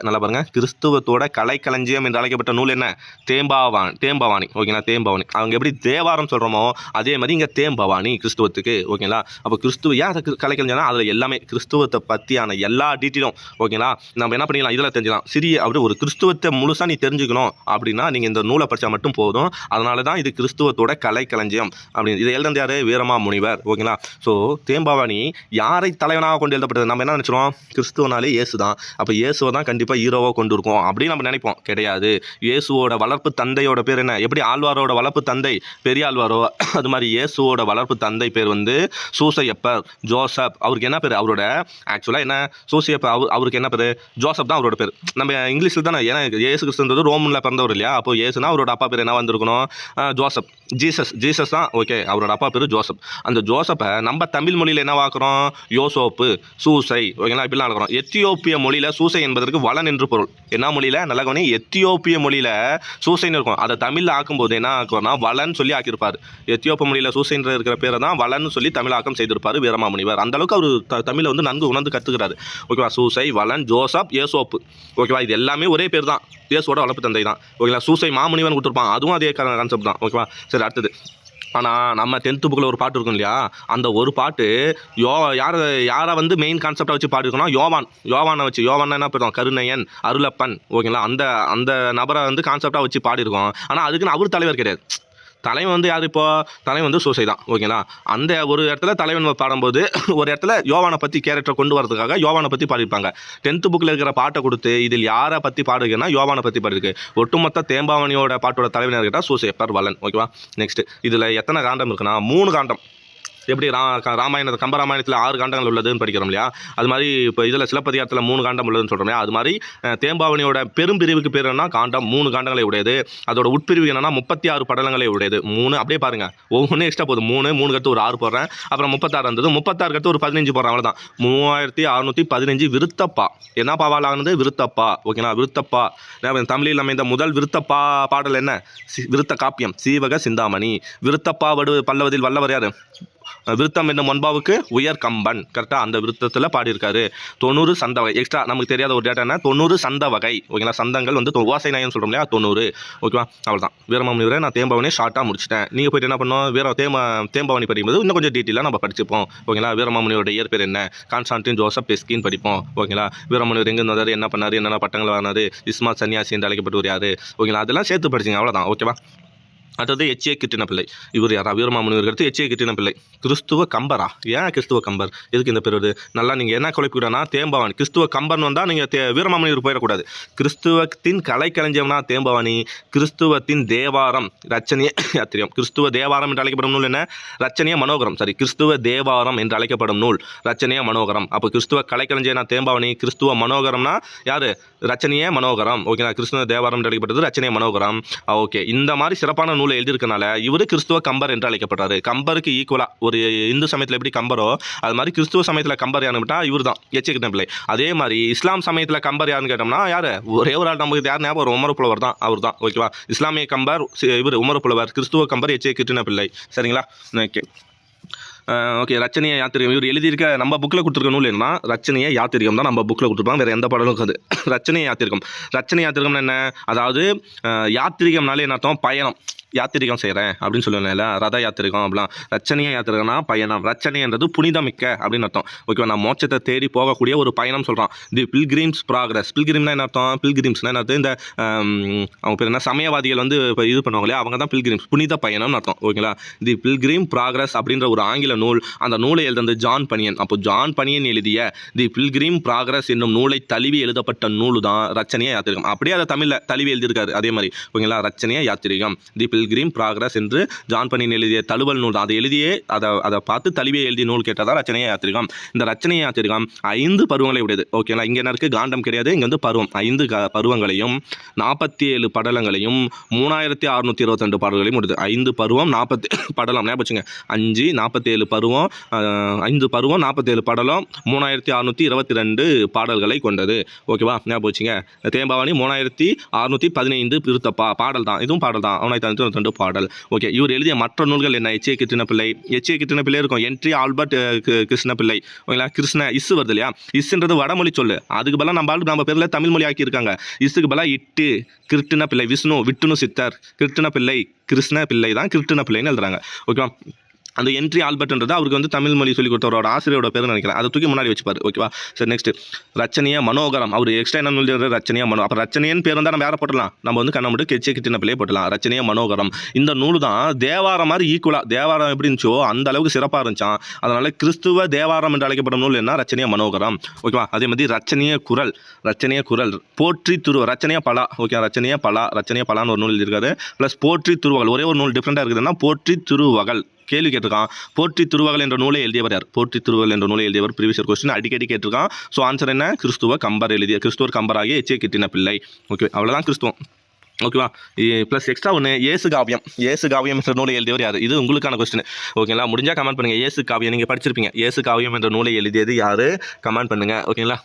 நல்லா பாருங்கள், கிறிஸ்துவத்தோட கலைக்களஞ்சியம் என்று அழைக்கப்பட்ட நூல் என்ன? தேம்பவாணி, ஓகேங்களா. தேம்பவாணி, அவங்க எப்படி தேவாரம் சொல்கிறோமோ அதே மாதிரி இங்கே தேம்பவாணி கிறிஸ்துவத்துக்கு, ஓகேங்களா. அப்போ கிறிஸ்துவ ஏன் கலைக்களஞ்சியம்னா அதில் எல்லாமே கிறிஸ்துவத்தை பற்றியான எல்லா டீட்டெயிலும், ஓகேங்களா, நம்ம என்ன பண்ணிக்கலாம், இதில் தெரிஞ்சுக்கலாம். அப்படி ஒரு கிறிஸ்துவத்தை முழுசாக நீ தெரிஞ்சுக்கணும் அப்படின்னா நீங்கள் இந்த நூலை படித்தா மட்டும் போதும். அதனால தான் இது கிறிஸ்துவத்தோட கலைக்களஞ்சியம் அப்படின்னு. இதை எழுதுனது யார்? வீரமாமுனிவர், ஓகேங்களா. ஸோ தேம்பவாணி யாரை தலைவனாக கொண்டு எழுதப்பட்டது? நம்ம என்ன நினச்சிரோம், கிறிஸ்துவனாலே இயேசு தான், அப்போ இயேசுவை தான் கண்டிப்பாக ஹீரோவாக கொண்டு இருக்கோம் அப்படின்னு நம்ம நினைப்போம். கிடையாது. இயேசுவோட வளர்ப்பு தந்தையோட பேர் என்ன? எப்படி ஆழ்வாரோட வளர்ப்பு தந்தை பெரியாழ்வாரோ, அது மாதிரி இயேசுவோட வளர்ப்பு தந்தை பேர் வந்து சூசையப்பர், ஜோசப். அவருக்கு என்ன பேர்? அவரோட ஆக்சுவலாக என்ன, சூசையப்பர், அவருக்கு என்ன பேர்? ஜோசப் தான் அவரோட பேர். நம்ம இங்கிலீஷில் தானே, ஏன்னா இயேசு கிறிஸ்துன்றது ரோமில் பிறந்தவர் இல்லையா, அப்போ இயேசுனா அவரோட அப்பா பேர் என்ன வந்திருக்கணும்? ஜோசப். ஜீசஸ் தான், ஓகே, அவரோட அப்பா பேர் ஜோசப். அந்த ஜோசப்பை நம்ம தமிழ் மொழியில் என்ன வாக்குறோம்? யோசோப்பு, சூசை, ஓகேங்களா, இப்படிலாம் நடக்கிறோம். எத்தியோப்பிய மொழியில் சூசை என்பதற்கு வளன் என்று பொருள். என்ன மொழியில்? நல்லா கவனி, எத்தியோப்பிய மொழியில் சூசைன்னு இருக்கும். அதை தமிழில் ஆக்கும்போது என்ன ஆக்குறோம்னா வளன் சொல்லி ஆக்கியிருப்பார். எத்தியோப்பிய மொழியில் சூசைன்ற இருக்கிற பேரை தான் வளன்னு சொல்லி தமிழாக்கம் செய்திருப்பார் வீரமாமுனிவர். அந்த அளவுக்கு அவர் தமிழை வந்து நன்கு உணர்ந்து கற்றுக்கிறாரு, ஓகேவா. சூசை, வளன், ஜோசப், ஏசோப்பு, ஓகேவா, இது எல்லாமே ஒரே பேர் தான், இயேசுவோட வளர்ப்பு தந்தை தான், ஓகேங்களா. சூசை மாமுனிவன் கொடுத்துருப்பான், அதுவும் அதே கான்செப்ட் தான், ஓகேவா. சரி, அடுத்தது ஆனால் நம்ம 10th புக்கில் ஒரு பாட்டு இருக்கும் இல்லையா, அந்த ஒரு பாட்டு யாரை வந்து மெயின் கான்செப்டாக வச்சு பாடிருக்கோம்னா யோவானை வச்சு. யோவான் என்ன பண்ணுறோம்? கருணையன், அருளப்பன், ஓகேங்களா. அந்த நபரை வந்து கான்செப்டாக வச்சு பாடிருக்கோம். ஆனால் அதுக்குன்னு அவர் தலைவர் கிடையாது. தலைவன் வந்து யார்? இப்போ தலைவன் வந்து சூசை தான், ஓகேங்களா. அந்த ஒரு இடத்துல தலைவன் பாடும்போது ஒரு இடத்துல யோவானை பற்றி கேரக்டரை கொண்டு வரதுக்காக யோவானை பற்றி பாடிருப்பாங்க. 10th புக்கில் இருக்கிற பாட்டை கொடுத்து இதில் யாரை பற்றி பாடுங்கன்னா யோவானை பற்றி பாடிருக்கு. ஒட்டுமொத்த தேம்பாவணியோட பாட்டோட தலைவனாக கேட்டால் சூசையப்பர், வளன், ஓகேவா. நெக்ஸ்ட் இதில் எத்தனை காண்டம் இருக்குன்னா 3 காண்டம். எப்படி ராமாயண கம்பராமாயணத்தில் 6 காண்டங்கள் உள்ளதுன்னு படிக்கிறோம் இல்லையா, அது மாதிரி இப்போ இதில் சிலப்பதிகாரத்தில் 3 காண்டம் உள்ளதுன்னு சொல்கிறோம் இல்லையா, அது மாதிரி தேம்பாவணியோட பெரும்பிரிவுக்கு பேர் என்ன காண்டம் 3 காண்டங்களை உடையது. அதோட உட்பிரிவு என்னன்னா 36 படலங்களை உடையது. 3 அப்படியே பாருங்க, ஒவ்வொன்றும் எக்ஸ்ட்ரா போகுது. 3 கட்டு ஒரு 6 போடுறேன், அப்புறம் 36 இருந்தது, 36 கட்டு ஒரு 15 போடுறேன், அவ்வளோதான். 3615 விருத்தப்பா. என்ன பாவால் ஆனது? விருத்தப்பா. ஓகேங்களா, விருத்தப்பா. தமிழில் அமைந்த முதல் விருத்தப்பா பாடல் என்ன? விருத்த காப்பியம் சீவக சிந்தாமணி. விருத்தப்பா பல்லவதில் வல்லவர் யாரு? விருத்தம் என்னும் ஒன்பாவுக்கு உயர் கம்பன். கரெக்டாக அந்த விருத்தத்தில் பாடியிருக்காரு. 90 சந்த வகை. எக்ஸ்ட்ரா நமக்கு தெரியாத ஒரு டேட்டா என்ன? 90 சந்த வகை. ஓகேங்களா, சந்தங்கள் வந்து ஓசை நாயன்னு சொல்கிறோம் இல்லையா, 90. ஓகேவா, அவ்வளோதான். வீரமாமுனிவரை நான் தேம்பாவணியை ஷார்ட்டாக முடிச்சிட்டேன். நீங்கள் போய்ட்டு என்ன பண்ணோம்? தேம்பாவணி படிக்கும்போது இன்னும் கொஞ்சம் டீட்டெயிலாக நம்ம படிச்சுப்போம். ஓகேங்களா, வீரமாமுனியோட இயற்பேர் என்ன? கான்ஸ்டான்டின் ஜோசப் பெஸ்கின்னு படிப்போம். ஓகேங்களா, வீரமாமுனிவர் எங்கே வந்தார், என்ன பண்ணார், என்னென்ன பட்டங்கள் வாங்கினார், இஸ்மா சன்னியாசி என்று அழைக்கப்பட்டவர் யார்? ஓகேங்களா, அதெல்லாம் சேர்த்து படிச்சிங்க, அவ்வளோதான். ஓகேவா. அடுத்தது எச்.ஏ. கிருட்டிணப்பிள்ளை. இவர் யாரா? வீரமாமுனிவர் அடுத்து எச்.ஏ. கிருட்டிணப்பிள்ளை. கிறிஸ்துவ கம்பரா? ஏன் கிறிஸ்துவ கம்பர்? எதுக்கு இந்த பேர் வருது? நல்லா நீங்கள் என்ன குழப்பிவிடனா, தேம்பாவணி. கிறிஸ்துவ கம்பர்னு வந்தால் நீங்கள் வீரமாமுனிவர் போயிடக்கூடாது. கிறிஸ்துவத்தின் கலைக்களஞ்சியம்னா தேம்பாவணி. கிறிஸ்துவத்தின் தேவாரம் ரச்சனைய யாத்திரியம். கிறிஸ்துவ தேவாரம் என்று அழைக்கப்படும் நூல் என்ன? ரச்சனைய மனோகரம். சரி, கிறிஸ்துவ தேவாரம் என்று அழைக்கப்படும் நூல் ரச்சனைய மனோகரம். அப்போ கிறிஸ்துவ கலைக்களஞ்சியம்னா தேம்பாவணி. கிறிஸ்துவ மனோகரம்னா யாரு? ரச்சனைய மனோகரம். ஓகேங்களா, கிறிஸ்துவ தேவாரம் என்று அழைக்கப்பட்டது ரச்சனைய மனோகரம். ஓகே, இந்த மாதிரி சிறப்பான நூலை எழுதியிருக்கனால இவர் கிறிஸ்துவ கம்பர் என்று அழைக்கப்படுறாரு. கம்பருக்கு ஈக்குவலா ஒரு இந்து சமயத்தில் எப்படி கம்பரோ அது மாதிரி கிறிஸ்துவ சமயத்தில் கம்பர் யாருன்னு கேட்டால் இவர் தான், எச்.ஏ. கிருட்டிணப்பிள்ளை. அதே மாதிரி இஸ்லாம் சமயத்தில் கம்பர் யாருன்னு கேட்டோம்னா யாரு? ஒரே ஒரு ஆள் நமக்கு யார் ஞாபகம்? உமர் புலவர் தான், அவர் தான். ஓகேவா, இஸ்லாமிய கம்பர் இவர் உமர் புலவர், கிறிஸ்துவ கம்பர் எச்.ஏ. கிருட்டிணப்பிள்ளை. சரிங்களா, ஓகே. ஓகே, ரச்சனைய யாத்திரிகம் இவர் எழுதியிருக்க நம்ம புக்கில் கொடுத்துருக்க நூல் என்னன்னா ரச்சனைய யாத்திரிகம் தான் நம்ம புக்கில் கொடுத்துருப்பாங்க. வேறு எந்த பாடலும் இருக்காது. ரச்சனைய யாத்திரிகம். ரச்சனை யாத்திரிகம்னா என்ன? அதாவது யாத்திரிகம்னாலே என்ன அர்த்தம்? பயணம். யாத்திரிகம் செய்கிறேன் அப்படின்னு சொல்லுவேன்ல, ரத யாத்திரிகம் அப்படிலாம். ரச்சனைய யாத்திரிகம்னா பயணம். ரச்சனைன்றது புனிதமிக்க அப்படின்னு அர்த்தம். ஓகேவா, நான் மோட்சத்தை தேடி போகக்கூடிய ஒரு பயணம் சொல்கிறான். தி பில்கிரிம்ஸ் ப்ராக்ரஸ். பில்கிரிம்னா என்ன அர்த்தம்? பில்கிரிம்ஸ்னா என்ன அர்த்தம்? இந்த அவங்க பேர் என்ன, சமயவாதிகள் வந்து இப்போ இது பண்ணுவாங்க இல்லையா, அவங்க தான் பில்கிரிம்ஸ், புனித பயணம்னு அர்த்தம். ஓகேங்களா, தி பில்கிரிம் ப்ராக்ரஸ் அப்படின்ற ஒரு ஆங்கில நூல். அந்த நூலை எழுதுறது ஜான் பனியன். அப்போ ஜான் பனியன் எழுதிய தி பில்கிரிம் ப்ராக்ரஸ் என்னும் நூலை தழுவி எழுதப்பட்ட நூல் தான் ரச்சனைய யாத்திரிகம். அப்படியே அதை தமிழில் தழுவி எழுதியிருக்காரு. அதே மாதிரி ஓகேங்களா, ரச்சனைய யாத்திரிகம் தி பில்கிரிம் ப்ராக்ரஸ் என்று ஜான் பனியன் எழுதிய தழுவல் நூல் தான். அதை எழுதியே அதை பார்த்து தழுவியே எழுதிய நூல் கேட்டதான் ரச்சனைய யாத்திரிகம். இந்த ரச்சனைய யாத்திரிகம் 5 பருவங்களை உடையது. ஓகேங்களா, இங்கே என்ன இருக்குது? காண்டம் கிடையாது, இங்கே வந்து பருவம். 5 பருவங்களையும் 47 படலங்களையும் 3622 பாடல்களையும் உடையது. 5 பருவம் 40 படலம். ஞாபகம் வச்சுங்க, 5 47 பருவம், 5 பருவம் 47 படலம், 3622 பாடல்களை கொண்டது. ஓகேவா, ஞாபகம் வச்சுங்க. தேம்பாவணி 3615 விருத்தப்பா பாடல் தான், இதுவும் பாடல் தான். 1992 பாடல். ஓகே, இவர் எழுதிய மற்ற நூல்கள் என்ன? எச்.ஏ. கிருட்டிணப்பிள்ளை. எச்.ஏ. கிருட்டிணப்பிள்ளை இருக்கும். Entry Albert Krishna Pillai. ஓகேங்களா, கிருஷ்ண இஸ் வருது இல்லையா, இஸ்ன்றது வடமொழி சொல்லு. அதுக்கு பதிலாக நம்ம பேரில் தமிழ் மொழி ஆக்கியிருக்காங்க. இஸ்ஸுக்கு பதிலாக இட்டு கிருட்டிணப்பிள்ளை. விஷ்ணு விட்டுணு சித்தர், கிருட்டிணப்பிள்ளை கிருஷ்ண பிள்ளை தான் கிருட்டிணப்பிள்ளைன்னு எழுதுறாங்க. ஓகேவா, அந்த என்ட்ரி ஆல்பர்ட்ன்றது அவருக்கு வந்து தமிழ் மொழி சொல்லி கொடுத்தவரோட ஆசிரியரோட பேர் நினைக்கிறேன். அதை தூக்கி முன்னாடி வச்சுப்பார். ஓகேவா, சரி. நெக்ஸ்ட் ரச்சனைய மனோகரம். அவர் எக்ஸ்ட்ரா என்ன நூல் ரச்சனைய மனோ. அப்போ ரச்சனையன் பேர் வந்தால் நம்ம யாரை போட்டலாம்? நம்ம வந்து கண்ண மட்டும் எச்.ஏ. கிருட்டிணப்பிள்ளையே போட்டலாம். ரச்சனைய மனோகரம். இந்த நூல் தான் தேவாரம் மாதிரி ஈக்குவலாக, தேவாரம் எப்படி இருந்துச்சோ அந்த அளவுக்கு சிறப்பாக இருந்துச்சான். அதனால கிறிஸ்துவ தேவாரம் என்று அழைக்கப்படும் நூல் என்ன? ரச்சனைய மனோகரம். ஓகேவா, அதே மாதிரி ரச்சனைய குரல். ரச்சனைய குரல் போற்றி துருவ. ரச்சனைய பலா. ஓகே, ரச்சனைய பலான்னு ஒரு நூல் எழுதியிருக்காரு. ப்ளஸ் போற்றி துருவகள். ஒரே ஒரு நூல் டிஃப்ரெண்டாக இருக்குதுன்னா போற்றி திருவகள். கேள்வி கேட்டிருக்கான். போற்றி திருவகள் என்ற நூலை எழுதியவர் யார்? போற்றி திருவகள் என்ற நூலை எழுதியவர் ப்ரீவியஸ் கொஸ்டின் அடிக்கடி கேட்டிருக்கான். ஸோ ஆன்சர் என்ன? கிறிஸ்துவ கம்பர் எழுதிய கிறிஸ்துவர் கம்பராகிய எச்.ஏ. கிருட்டிணப்பிள்ளை. ஓகே, அவ்வளோதான் கிறிஸ்துவம். ஓகேவா, ப்ளஸ் எக்ஸ்ட்ரா ஒன்று ஏசு காவியம் என்ற நூலை எழுதியவர் யார்? இது உங்களுக்கான கொஸ்டின். ஓகேங்களா, முடிஞ்சால் கமெண்ட் பண்ணுங்கள். ஏசு காவியம் நீங்கள் படிச்சிருப்பீங்க. ஏசு காவியம் என்ற நூலை எழுதியது யார்? கமெண்ட் பண்ணுங்கள். ஓகேங்களா,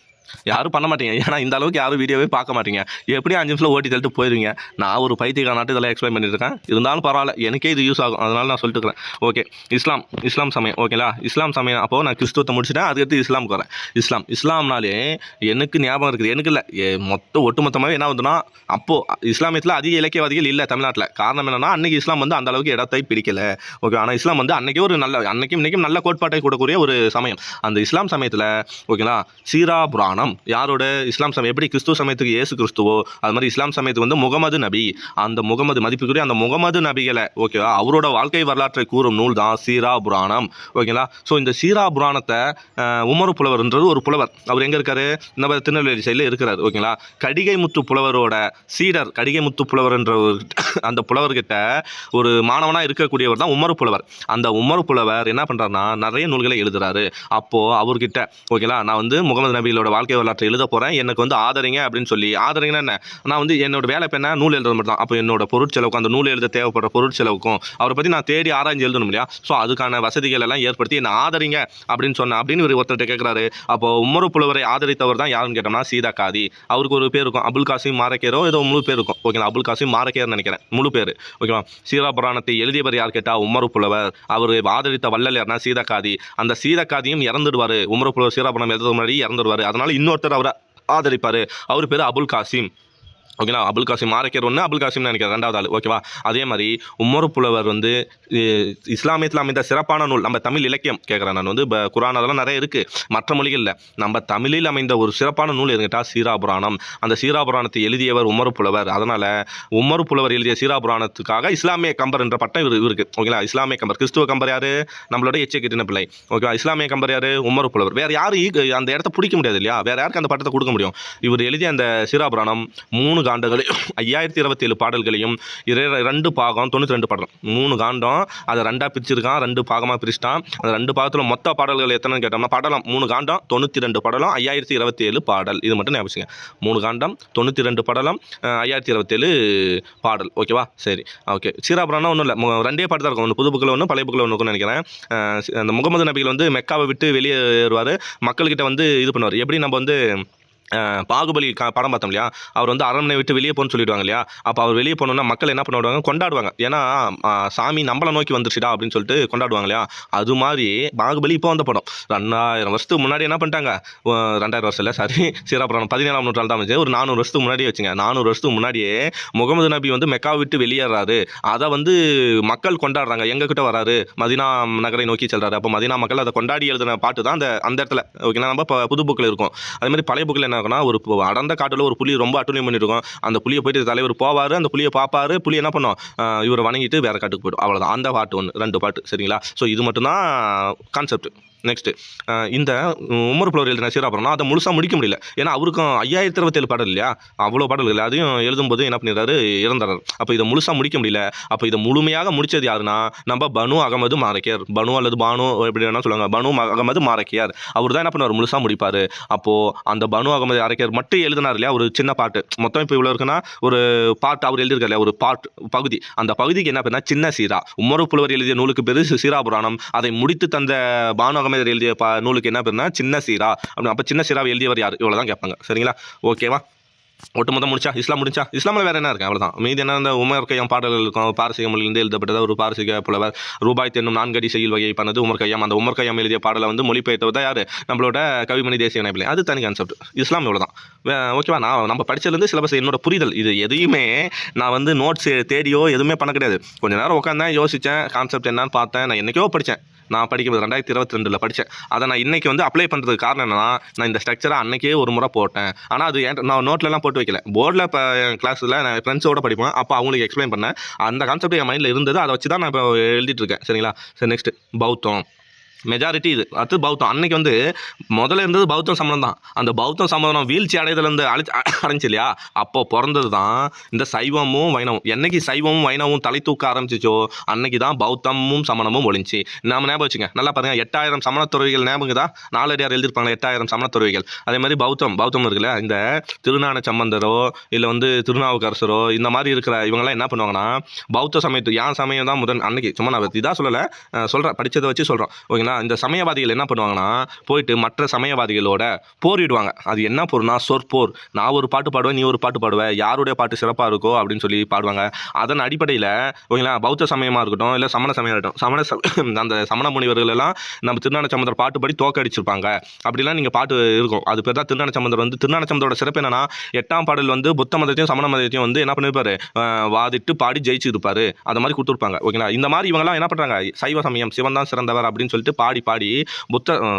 யாரும் பண்ண மாட்டீங்க, ஏன்னா இந்த அளவுக்கு யாரும் வீடியோவே பார்க்க மாட்டீங்க. எப்படியும் 5 நிமிஷம் ஓட்டி தள்ளிட்டு போயிருவீங்க. நான் ஒரு பைத்தியக்காரனாட்டு இதெல்லாம் எக்ஸ்பிளைன் பண்ணியிருக்கேன். இருந்தாலும் பரவாயில்ல, எனக்கே இது யூஸ் ஆகும், அதனால நான் சொல்லிட்டு இருக்கிறேன். ஓகே, இஸ்லாம் சமயம். ஓகேங்களா, இஸ்லாம் சமயம். அப்போது நான் கிறிஸ்துவத்தை முடிச்சுட்டேன், அதுக்கடுத்து இஸ்லாமுக்கு வரேன். இஸ்லாம்னாலே எனக்கு ஞாபகம் இருக்குது, எனக்கு இல்லை, ஒட்டுமொத்தமாகவே என்ன வந்துன்னா, அப்போது இஸ்லாமியத்தில் அதிக இலக்கியவாதிகள் இல்லை தமிழ்நாட்டில். காரணம் என்னென்னா, அன்றைக்கி இஸ்லாம் வந்து அந்த அளவுக்கு இடத்தை பிடிக்கலை. ஓகே, ஆனால் இஸ்லாம் வந்து அன்றைக்கே ஒரு நல்ல, அன்றைக்கும் இன்றைக்கும் நல்ல கோட்பாட்டை கூடக்கூடிய ஒரு சமயம். அந்த இஸ்லாம் சமயத்தில் ஓகேங்களா, சீரா புராணம் புராணம். யாரோட? இஸ்லாம் சமயம். எப்படி கிறிஸ்துவ சமயத்துக்கு இயேசு கிறிஸ்துவோ அது மாதிரி இஸ்லாம் சமயத்துக்கு வந்து முகமது நபி. அந்த முகமது மதிப்புக்குரிய அந்த முகமது நபிகளை ஓகேவா அவரோட வாழ்க்கை வரலாற்றை கூறும் நூல் தான் சீரா புராணம். ஓகேங்களா? ஸோ இந்த சீரா புராணத்தை உமரு புலவர்ன்றது ஒரு புலவர். அவர் எங்கே இருக்காரு? நம்ம திருநெல்வேலி சைடில் இருக்கிறார். ஓகேங்களா? கடிகை முத்து புலவரோட சீடர் கடிகை முத்து புலவர்ன்ற அந்த புலவர்கிட்ட ஒரு மாணவனாக இருக்கக்கூடியவர் தான் உமரு புலவர். அந்த உமரு புலவர் என்ன பண்ணுறாருன்னா நிறைய நூல்களை எழுதுறாரு. அப்போது அவர்கிட்ட ஓகேங்களா நான் வந்து முகமது நபிகளோட வாழ்க்கை வரலாற்றை எழுத போகிறேன், எனக்கு வந்து ஆதரிங்க அப்படின்னு சொல்லி. ஆதரிங்கன்னா என்ன? நான் வந்து என்னோட வேலை இப்போ என்ன நூல் எழுதுறது மட்டும் தான். அப்போ என்னோட பொருட்செலவுக்கும் அந்த நூல் எழுத தேவைப்படுற பொருட்செலவுக்கும் அவரை பற்றி நான் தேடி ஆராய்ஞ்சு எழுதணும் இல்லையா? ஸோ அதுக்கான வசதிகள் எல்லாம் ஏற்படுத்தி என்ன ஆதரிங்க அப்படின்னு சொன்னேன் அப்படின்னு இவர் ஒருத்தர்கிட்ட கேட்குறாரு. அப்போ உமரு புலவரை ஆதரித்தவர் தான் யாருன்னு கேட்டோம்னா சீதா காதி. அவருக்கு ஒரு பேர் இருக்கும், அபுல் காசிம் மாரக்கேரோ ஏதோ முழு பேர் இருக்கும். ஓகேங்களா? அபுல் காசிம் மாரக்கேர்னு நினைக்கிறேன் முழு பேர். ஓகேவா? சீரா புராணத்தை எழுதியவர் யார் கேட்டால் உமரு புலவர். அவர் ஆதரித்த வள்ளல் யாருன்னா சீதா காதி. அந்த சீதா காதியும் இறந்துடுவார். உமரு புலவர் சீரா புராணம் எழுதுறதுக்கு முன்னாடி இறந்துடுவார். அதனால இன்னொருத்தர் அவரை ஆதரிப்பார். அவர் பேர் அபுல் காசிம். ஓகேங்களா? அபுல் காசிம் மாரக்கேர் ஒன்று, அபுல் காசிம்னு நினைக்கிறேன் ரெண்டாவது ஆள். ஓகேவா? அதே மாதிரி உமரு புலவர் வந்து இஸ்லாமியத்தில் அமைந்த சிறப்பான நூல். நம்ம தமிழ் இலக்கியம் கேட்குறேன் நான் வந்து குரான் அதெல்லாம் நிறைய இருக்குது மற்ற மொழிகளில். நம்ம தமிழில் அமைந்த ஒரு சிறப்பான நூல் எதுக்கிட்டா சீரா புராணம். அந்த சீரா புராணத்தை எழுதியவர் உமரு புலவர். அதனால் உமரு புலவர் எழுதிய சீரா புராணத்துக்காக இஸ்லாமிய கம்பர் என்ற பட்டம் இருக்கு. ஓகேங்களா? இஸ்லாமிய கம்பர். கிறிஸ்துவ கம்பர் யார்? நம்மளோட எச்ச கிட்டின பிள்ளை. ஓகேவா? இஸ்லாமிய கம்பர் யார்? உமரு புலவர். வேறு யாரும் அந்த இடத்த பிடிக்க முடியாது இல்லையா? வேறு யாருக்கு அந்த பட்டத்தை கொடுக்க முடியும்? இவர் எழுதிய அந்த சீரா புராணம் 3 காண்டங்களையும் 5027 பாடல்களையும் 2 பாகம் 92 பாடல் 3 காண்டம் அதை 2ஆக பிரிச்சிருக்கான். 2 பாகமாக பிரிச்சிட்டான். அந்த 2 பாகத்தில் மொத்த பாடல்கள் எத்தனைன்னு கேட்டோம்னா படலம் 3 காண்டம் 92 படலம் 5027 பாடல். இது மட்டும் ஞாபகம். 3 காண்டம் 92 படலம் 5027 பாடல். ஓகேவா? சரி ஓகே. சீரா புராணம் ஒன்றும் இல்லை, 2 பாட்டு தான் இருக்கும். ஒன்று புது புக்கில் ஒன்று பழைய புக்கில் ஒன்று இருக்குன்னு நினைக்கிறேன். அந்த முகமது நபிகள் வந்து மெக்காவை விட்டு வெளியேறுவார். மக்கள்கிட்ட வந்து இது பண்ணுவார். எப்படி நம்ம வந்து பாகுபலி படம் பார்த்தோம் இல்லையா? அவர் வந்து அரண்மனை விட்டு வெளியே போகணும்னு சொல்லிடுவாங்க இல்லையா? அப்போ அவர் வெளியே போகணுன்னா மக்கள் என்ன பண்ணுவாங்க? கொண்டாடுவாங்க. ஏன்னா சாமி நம்மளை நோக்கி வந்துருச்சுடா அப்படின்னு சொல்லிட்டு கொண்டாடுவாங்க இல்லையா? அது மாதிரி பாகுபலி இப்போ வந்த படம் 2000 வருஷத்துக்கு முன்னாடி என்ன பண்ணிட்டாங்க? 2000 வருஷம் இல்லை சாரி சீரா புராணம் 17ஆம் நூற்றாண்டு தான் வந்துச்சு. ஒரு 400 வருஷத்துக்கு முன்னாடியே வச்சுங்க. 400 வருஷத்துக்கு முன்னாடியே முகமது நபி வந்து மெக்காவை விட்டு வெளியேறாரு. அதை வந்து மக்கள் கொண்டாடுறாங்க. எங்ககிட்ட வராரு, மதினா நகரை நோக்கி செல்றாரு. அப்போ மதினா மக்கள் அதை கொண்டாடி எழுதின பாட்டு தான் அந்த இடத்துல. ஓகேங்களா? நம்ம புது புக்கில் இருக்கும். அதே மாதிரி பழைய புக்கில் ஒரு அடர்ந்த காட்டுல ஒரு புலி ரொம்ப அட்டூழியம் பண்ணிட்டு இருக்கும். அந்த புலியை போயிட்டு தலைவர் போவாரு, அந்த புலியை பார்ப்பாரு. புலி என்ன பண்ணும்? இவரை வணங்கிட்டு வேற காட்டுக்கு போய்டும். அவ்வளோதான். அந்த பாட்டு 2 பாட்டு. சரிங்களா? ஸோ இது மட்டும்தான் கான்செப்ட். நெக்ஸ்ட்டு இந்த உமர் புலவர் எழுதின சீரா புராணம் அதை முழுசாக முடிக்க முடியல. ஏன்னா அவருக்கும் 5027 பாடல் இல்லையா? அவ்வளோ பாடல் இல்லை. அதையும் எழுதும்போது என்ன பண்ணிடுறாரு? இறந்துறாரு. அப்போ இதை முழுசாக முடிக்க முடியல. அப்போ இதை முழுமையாக முடித்தது யாருன்னா நம்ம பனு அகமது மாரக்கியார். பனு அல்லது பானு எப்படி வேணால் சொல்லுவாங்க. பனு அகமது மாரக்கியார். அவர் தான் என்ன பண்ணுவார்? முழுசாக முடிப்பார். அப்போது அந்த பனு அகமது மாரக்கியார் மட்டும் எழுதினார் இல்லையா? ஒரு சின்ன பாட்டு. மொத்தம் இப்போ இவ்வளோ இருக்குன்னா ஒரு பாட்டு அவர் எழுதியிருக்காரு இல்லையா? ஒரு பகுதி. அந்த பகுதிக்கு என்ன பேருனா சின்ன சீரா. உமர் புலவர் எழுதிய நூலுக்கு பேர் சீரா புராணம். அதை முடித்து தந்த பானு அகமது எழுதிய நூலுக்கு என்ன பேருனா சின்ன சீரா. அப்போ சின்ன சீராவை எழுதியவர் யார்? இவ்வளோதான் கேட்பாங்க. சரிங்களா? ஓகேவா? ஒட்டுமொத்தம் முடிச்சா இஸ்லாம் முடிச்சா? இஸ்லாமில் வேறு என்ன இருக்குது? அவ்வளோதான். மீது என்ன இந்த உமர் கய்யாம் பாடல்கள் இருக்கும். பாரசீக மொழியிலிருந்து எழுதப்பட்டது. ஒரு பாரசீக புலவர் ரூபாய் தென்னும் 4 அடி செயல் வகை பண்ணது உமர் கய்யாம். அந்த உமர் கய்யாம் எழுதிய பாடலை வந்து மொழிபெயர்த்தவர் தான் யார்? நம்மளோட கவிமணி தேசிய விநாயகர். அது தனி கான்செப்ட். இஸ்லாம் இவ்வளோ தான். ஓகேவா? நம்ம படிச்சதுலேருந்து சிலபஸ் என்னோட புரிதல் இது எதையுமே நான் வந்து நோட்ஸ் தேடியோ எதுவுமே பண்ண கிடையாது. கொஞ்சம் நேரம் உட்காந்தேன், யோசித்தேன், கான்செப்ட் என்னன்னு பார்த்தேன். நான் என்றைக்கோ படித்தேன். நான் படிக்கும்போது 2022 படித்தேன். அதை நான் இன்றைக்கி வந்து அப்ளை பண்ணுறதுக்கு காரணம் என்னன்னா, நான் இந்த ஸ்ட்ரக்சரை அன்றைக்கே ஒரு முறை போட்டேன். ஆனால் அது நான் நோட்லலாம் போட்டு வைக்கல. போர்டில் இப்போ என் கிளாஸில் நான் ஃப்ரெண்ட்ஸோடு படிப்பேன். அப்போ அவங்களுக்கு எக்ஸ்பிளைன் பண்ணேன். அந்த கான்செப்ட் என் மைண்டில் இருந்தது. அதை வச்சு தான் நான் இப்போ எழுதிட்டு இருக்கேன். சரிங்களா? சரி நெக்ஸ்ட்டு பௌத்தம். மெஜாரிட்டி இது. அடுத்து பௌத்தம். அன்றைக்கி வந்து முதல்ல இருந்தது பௌத்தம் சமணம் தான். அந்த பௌத்தம் சமணம் வீழ்ச்சி அடைதலேருந்து அடைஞ்சு இல்லையா? அப்போ பிறந்தது தான் இந்த சைவமும் வைணவம். என்னைக்கு சைவமும் வைணவம் தலை தூக்க ஆரம்பிச்சிச்சோ அன்னைக்கு தான் பௌத்தமும் சமணமும் ஒழிஞ்சி. நாம் ஞாபகம் வச்சுங்க. நல்லா பாருங்கள். 8000 சமணத்துறவிகள் ஞாபகம் தான். நாலடியார் எழுதியிருப்பாங்க 8000 சமணத்துறவிகள். அதே மாதிரி பௌத்தம் இருக்குல்ல, இந்த திருஞான சம்பந்தரோ இல்லை வந்து திருநாவுக்கரசரோ இந்த மாதிரி இருக்கிற இவங்கெல்லாம் என்ன பண்ணுவாங்கன்னா பௌத்த சமயத்து என் சமயம் தான் முதன். அன்னைக்கு சும்மா நான் இதாக சொல்லலை, சொல்கிறேன், படித்ததை வச்சு சொல்கிறோம். ஓகேங்களா? இந்த சமயவாதிகள் என்ன பண்ணுவாங்கன்னா போயிட்டு மற்ற சமயவாதிகளோட போரிடுவாங்க. அது என்ன போர்னா சொற்போர். நான் ஒரு பாட்டு பாடுவேன், நீ ஒரு பாட்டு பாடுவேன், யாருடைய பாட்டு சிறப்பாக இருக்கோ அப்படின்னு சொல்லி பாடுவாங்க. அதன் அடிப்படையில் ஓகேங்களா பௌத்த சமயமாக இருக்கட்டும் இல்லை சமண சமயம் இருக்கட்டும், அந்த சமண முனிவர்கள் எல்லாம் நம்ம திருஞான சம்பந்தர் பாட்டு படி தோக்கடிச்சிருப்பாங்க. அப்படிலாம் நீங்கள் பாட்டு இருக்கும். அது பேர் தான் திருஞான சம்பந்தர். வந்து திருஞான சம்பந்தரோட சிறப்பு என்னன்னா 8ஆம் பாடல் வந்து புத்த மதத்தையும் சமண மதத்தையும் வந்து என்ன பண்ணிருப்பாரு? வாதிட்டு பாடி ஜெயிச்சு இருப்பாரு. அதை மாதிரி கொடுத்துருப்பாங்க. ஓகேங்களா? இந்த மாதிரி இவங்கெல்லாம் என்ன பண்ணுறாங்க? சைவ சமயம் சிவன் தான் சிறந்தவர் அப்படின்னு சொல்லிட்டு பாடி பாடி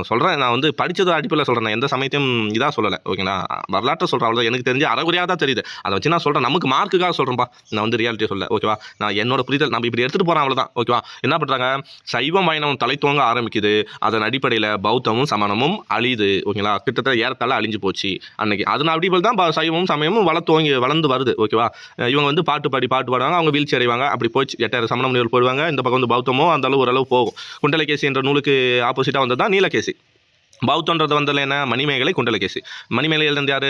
சொல்கிறேன். நான் வந்து படித்தது அடிப்படையில் சொல்கிறேன், நான் எந்த சமயத்தையும் இதாக சொல்லலை. ஓகேங்களா, வரலாற்றை சொல்கிறேன், அவ்வளோ எனக்கு தெரிஞ்சு அறகுறையாக தான் தெரியுது. அதை வச்சு நான் சொல்கிறேன், நமக்கு மார்க்குக்காக சொல்கிறேன்ப்பா, நான் வந்து ரியாலிட்டியை சொல்ல. ஓகேவா, நான் என்னோட புரிதல் நம்ம இப்படி எடுத்துகிட்டு போகிறோம், அவ்வளோதான். ஓகேவா, என்ன பண்ணுறாங்க, சைவம் வைணவம் தலை தோங்க ஆரம்பிக்குது, அதன் அடிப்படையில் பௌத்தமும் சமணமும் அழியுது. ஓகேங்களா, கிட்டத்தட்ட ஏறத்தாழ அழிஞ்சு போச்சு அன்னைக்கு. அதன் அடிப்படையில் தான் சைவமும் சமயமும் வளர்ந்து வருது. ஓகேவா, இவங்க வந்து பாட்டு பாடுவாங்க, அவங்க வீழ்ச்சி அடைவாங்க. அப்படி போச்சு, 8000 சமண முனிவர் போடுவாங்க. இந்த பக்கம் வந்து பௌத்தமோ அந்த அளவு ஓரளவு போகும். குண்டலகேசி என்ற நூலுக்கு ஆப்போசிட்டாக வந்தது தான் நீலகேசி. பௌத்தன்றது வந்ததில் என்ன, மணிமேகலை, குண்டலகேசி. மணிமேகலை எழுந்து யார்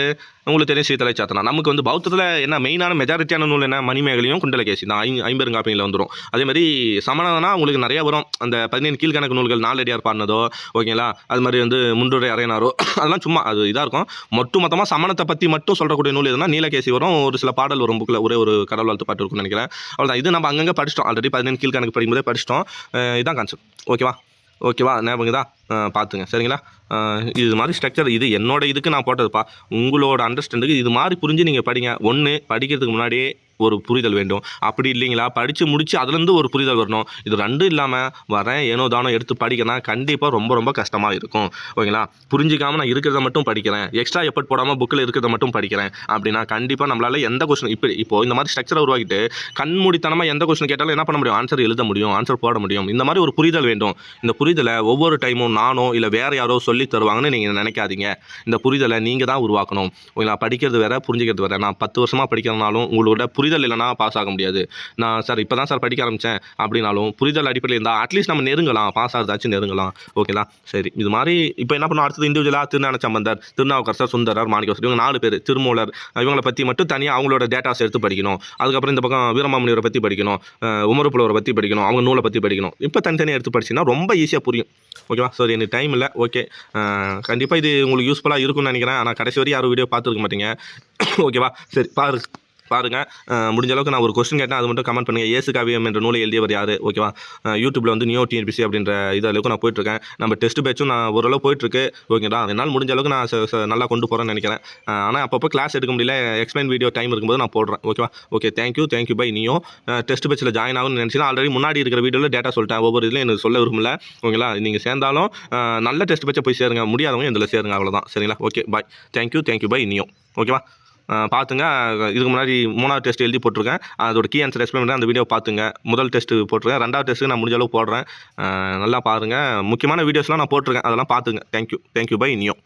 உங்களுக்கு தெரியும், ஸ்ரீதலை சாத்தனா. நமக்கு வந்து பௌத்தத்தில் என்ன மெயினான மெஜாரிட்டியான நூல் என்ன, மணிமேகலையும் குண்டலகேசி தான். ஐம்பெருங்காப்பியங்களில் வந்துடும். அதேமாதிரி சமணனா உங்களுக்கு நிறைய வரும், அந்த 17 கீழ்கணக்கு நூல்கள், நாலடியார் பாடினதோ, ஓகேங்களா, அது மாதிரி வந்து முன்றுரை அரையனாரோ, அதெல்லாம் சும்மா அது இதாக இருக்கும். மொத்தமாக சமணத்தை பற்றி மட்டும் சொல்கிறக்கூடிய நூல் எதுனா நீலகேசி வரும். ஒரு சில பாடல் வரும் புக்கில், ஒரே ஒரு கடவுள் வாழ்த்து பாட்டு இருக்குன்னு நினைக்கிறேன். அவ்வளோதான். இது நம்ம அங்கங்கே படிச்சிட்டோம் ஆல்ரெடி, 17 கீழ்கணக்கு படிக்கும்போதே படிச்சிட்டோம். இதுதான் கான்செப்ட். ஓகேவா ஞாபகம் தான், பார்த்துங்க. சரிங்களா, இது மாதிரி ஸ்ட்ரக்சர், இது என்னோட இதுக்கு நான் போட்டதுப்பா. உங்களோட அண்டர்ஸ்டாண்டுக்கு இது மாதிரி புரிஞ்சு நீங்கள் படிங்க. ஒன்று, படிக்கிறதுக்கு முன்னாடியே ஒரு புரிதல் வேண்டும். அப்படி இல்லைங்களா, படித்து முடித்து அதுலேருந்து ஒரு புரிதல் வரணும். இது ரெண்டும் இல்லாமல் வரேன் ஏனோ தானோ எடுத்து படிக்கணும், கண்டிப்பாக ரொம்ப ரொம்ப கஷ்டமாக இருக்கும். ஓகேங்களா, புரிஞ்சிக்காமல் நான் இருக்கிறத மட்டும் படிக்கிறேன், எக்ஸ்ட்ரா எஃபர்ட் போடாமல் புக்கில் இருக்கிறத மட்டும் படிக்கிறேன் அப்படின்னா கண்டிப்பாக நம்மளால் எந்த கொஸ்டின் இப்போது இந்த மாதிரி ஸ்ட்ரக்சரை உருவாக்கிட்டு கண்மூடித்தனமாக எந்த கொஸ்டின் கேட்டாலும் என்ன பண்ண முடியும், ஆன்சர் எழுத முடியும், ஆன்சர் போட முடியும். இந்த மாதிரி ஒரு புரிதல் வேண்டும். இந்த புரிதலை ஒவ்வொரு டைமும் நானோ இல்லை வேறு யாரோ சொல்லி தருவாங்கன்னு நீங்கள் நினைக்காதீங்க. இந்த புரிதலை நீங்கள் தான் உருவாக்கணும். ஓகேங்களா, படிக்கிறது வேறு, புரிஞ்சிக்கிறது வேறு. நான் 10 வருஷமாக படிக்கிறதுனாலும் உங்களோட புரிதல் இல்லைனா பாஸ் ஆக முடியாது. நான் சார் இப்போ தான் சார் படிக்க ஆரம்பித்தேன் அப்படின்னாலும் புரிதல் அடிப்படையில் இருந்தால் அட்லீஸ்ட் நம்ம நெருங்கலாம், பாஸ் ஆகிறதாச்சும் நெருங்கலாம். ஓகேங்களா, சரி. இது மாதிரி இப்போ என்ன பண்ணுவோம், அடுத்தது இண்டிவிஜுவலாக திருஞான சம்பந்தர், திருநாவுக்கரசர், சுந்தரர், மாணிக்கவாசகர், இவங்க 4 பேர், திருமூலர், இவங்களை பற்றி மட்டும் தனியாக அவங்களோட டேட்டாஸ் எடுத்து படிக்கணும். அதுக்கப்புறம் இந்த பக்கம் வீரமாமுனிவரை பற்றி படிக்கணும், உமறுப்புலவரை பற்றி படிக்கணும், அவங்க நூலை பற்றி படிக்கணும். இப்போ தனித்தனியாக எடுத்து படிச்சிங்கன்னா ரொம்ப ஈஸியாக புரியும். ஓகேவா, சரி. எனக்கு டைம் இல்லை. ஓகே, கண்டிப்பாக இது உங்களுக்கு யூஸ்ஃபுல்லாக இருக்கும்னு நினைக்கிறேன். ஆனால் கடைசி வரையும் யாரும் வீடியோ பார்த்துருக்க மாட்டீங்க. ஓகேவா, சரி. பாருங்கள், முடிஞ்ச அளவுக்கு நான் ஒரு கொஸ்டின் கேட்டேன், அது மட்டும் கமெண்ட் பண்ணுங்கள். இயேசு காவியம் என்ற நூலை எழுதியவர் யார்? ஓகேவா, யூடியூப்பில் வந்து நியோ டிஎன்பிசி அப்படின்ற அளவுக்கு நான் போயிட்டுருக்கேன். நம்ம டெஸ்ட் பேட்சும் நான் ஓரளவு போயிட்டுருக்கு. ஓகேங்களா, அதனால் முடிஞ்ச அளவுக்கு நான் நல்லா கொண்டு போகிறேன்னு நினைக்கிறேன். ஆனால் அப்பப்போ கிளாஸ் எடுக்க முடியல, எக்ஸ்பிளைன் வீடியோ டைம் இருக்கும்போது நான் போடுறேன். ஓகேவா, okay. Thank you bye Neo. Test பேட்சில் ஜாயின் ஆகும்னு நினச்சினா ஆல்ரெடி முன்னாடி இருக்கிற வீடியோவில் டேட்டா சொல்லிட்டேன். ஒவ்வொரு இதுலையும் எனக்கு சொல்ல விரும்பல. ஓகேங்களா, நீங்கள் சேர்ந்தாலும் நல்ல டெஸ்ட் பேட்சை போய் சேருங்க, முடியாதவங்க இதில் சேருங்க, அவ்வளோதான். சரிங்களா, okay, bye. Thank you bye Neo. ஓகேவா, பார்த்துங்க. இதுக்கு முன்னாடி 3வது டெஸ்ட் எழுதி போட்டிருக்கேன், அதோட கீ ஆன்சர் எக்ஸ்பிளைன் பண்ணுறேன், அந்த வீடியோ பார்த்துங்க. முதல் டெஸ்ட்டு போட்டிருக்கேன், 2வது டெஸ்ட்டு நான் முடிஞ்ச அளவு போடுறேன். நல்லா பாருங்கள், முக்கியமான வீடியோஸ்லாம் நான் போட்டிருக்கேன், அதெல்லாம் பார்த்துங்க. Thank you bye neo.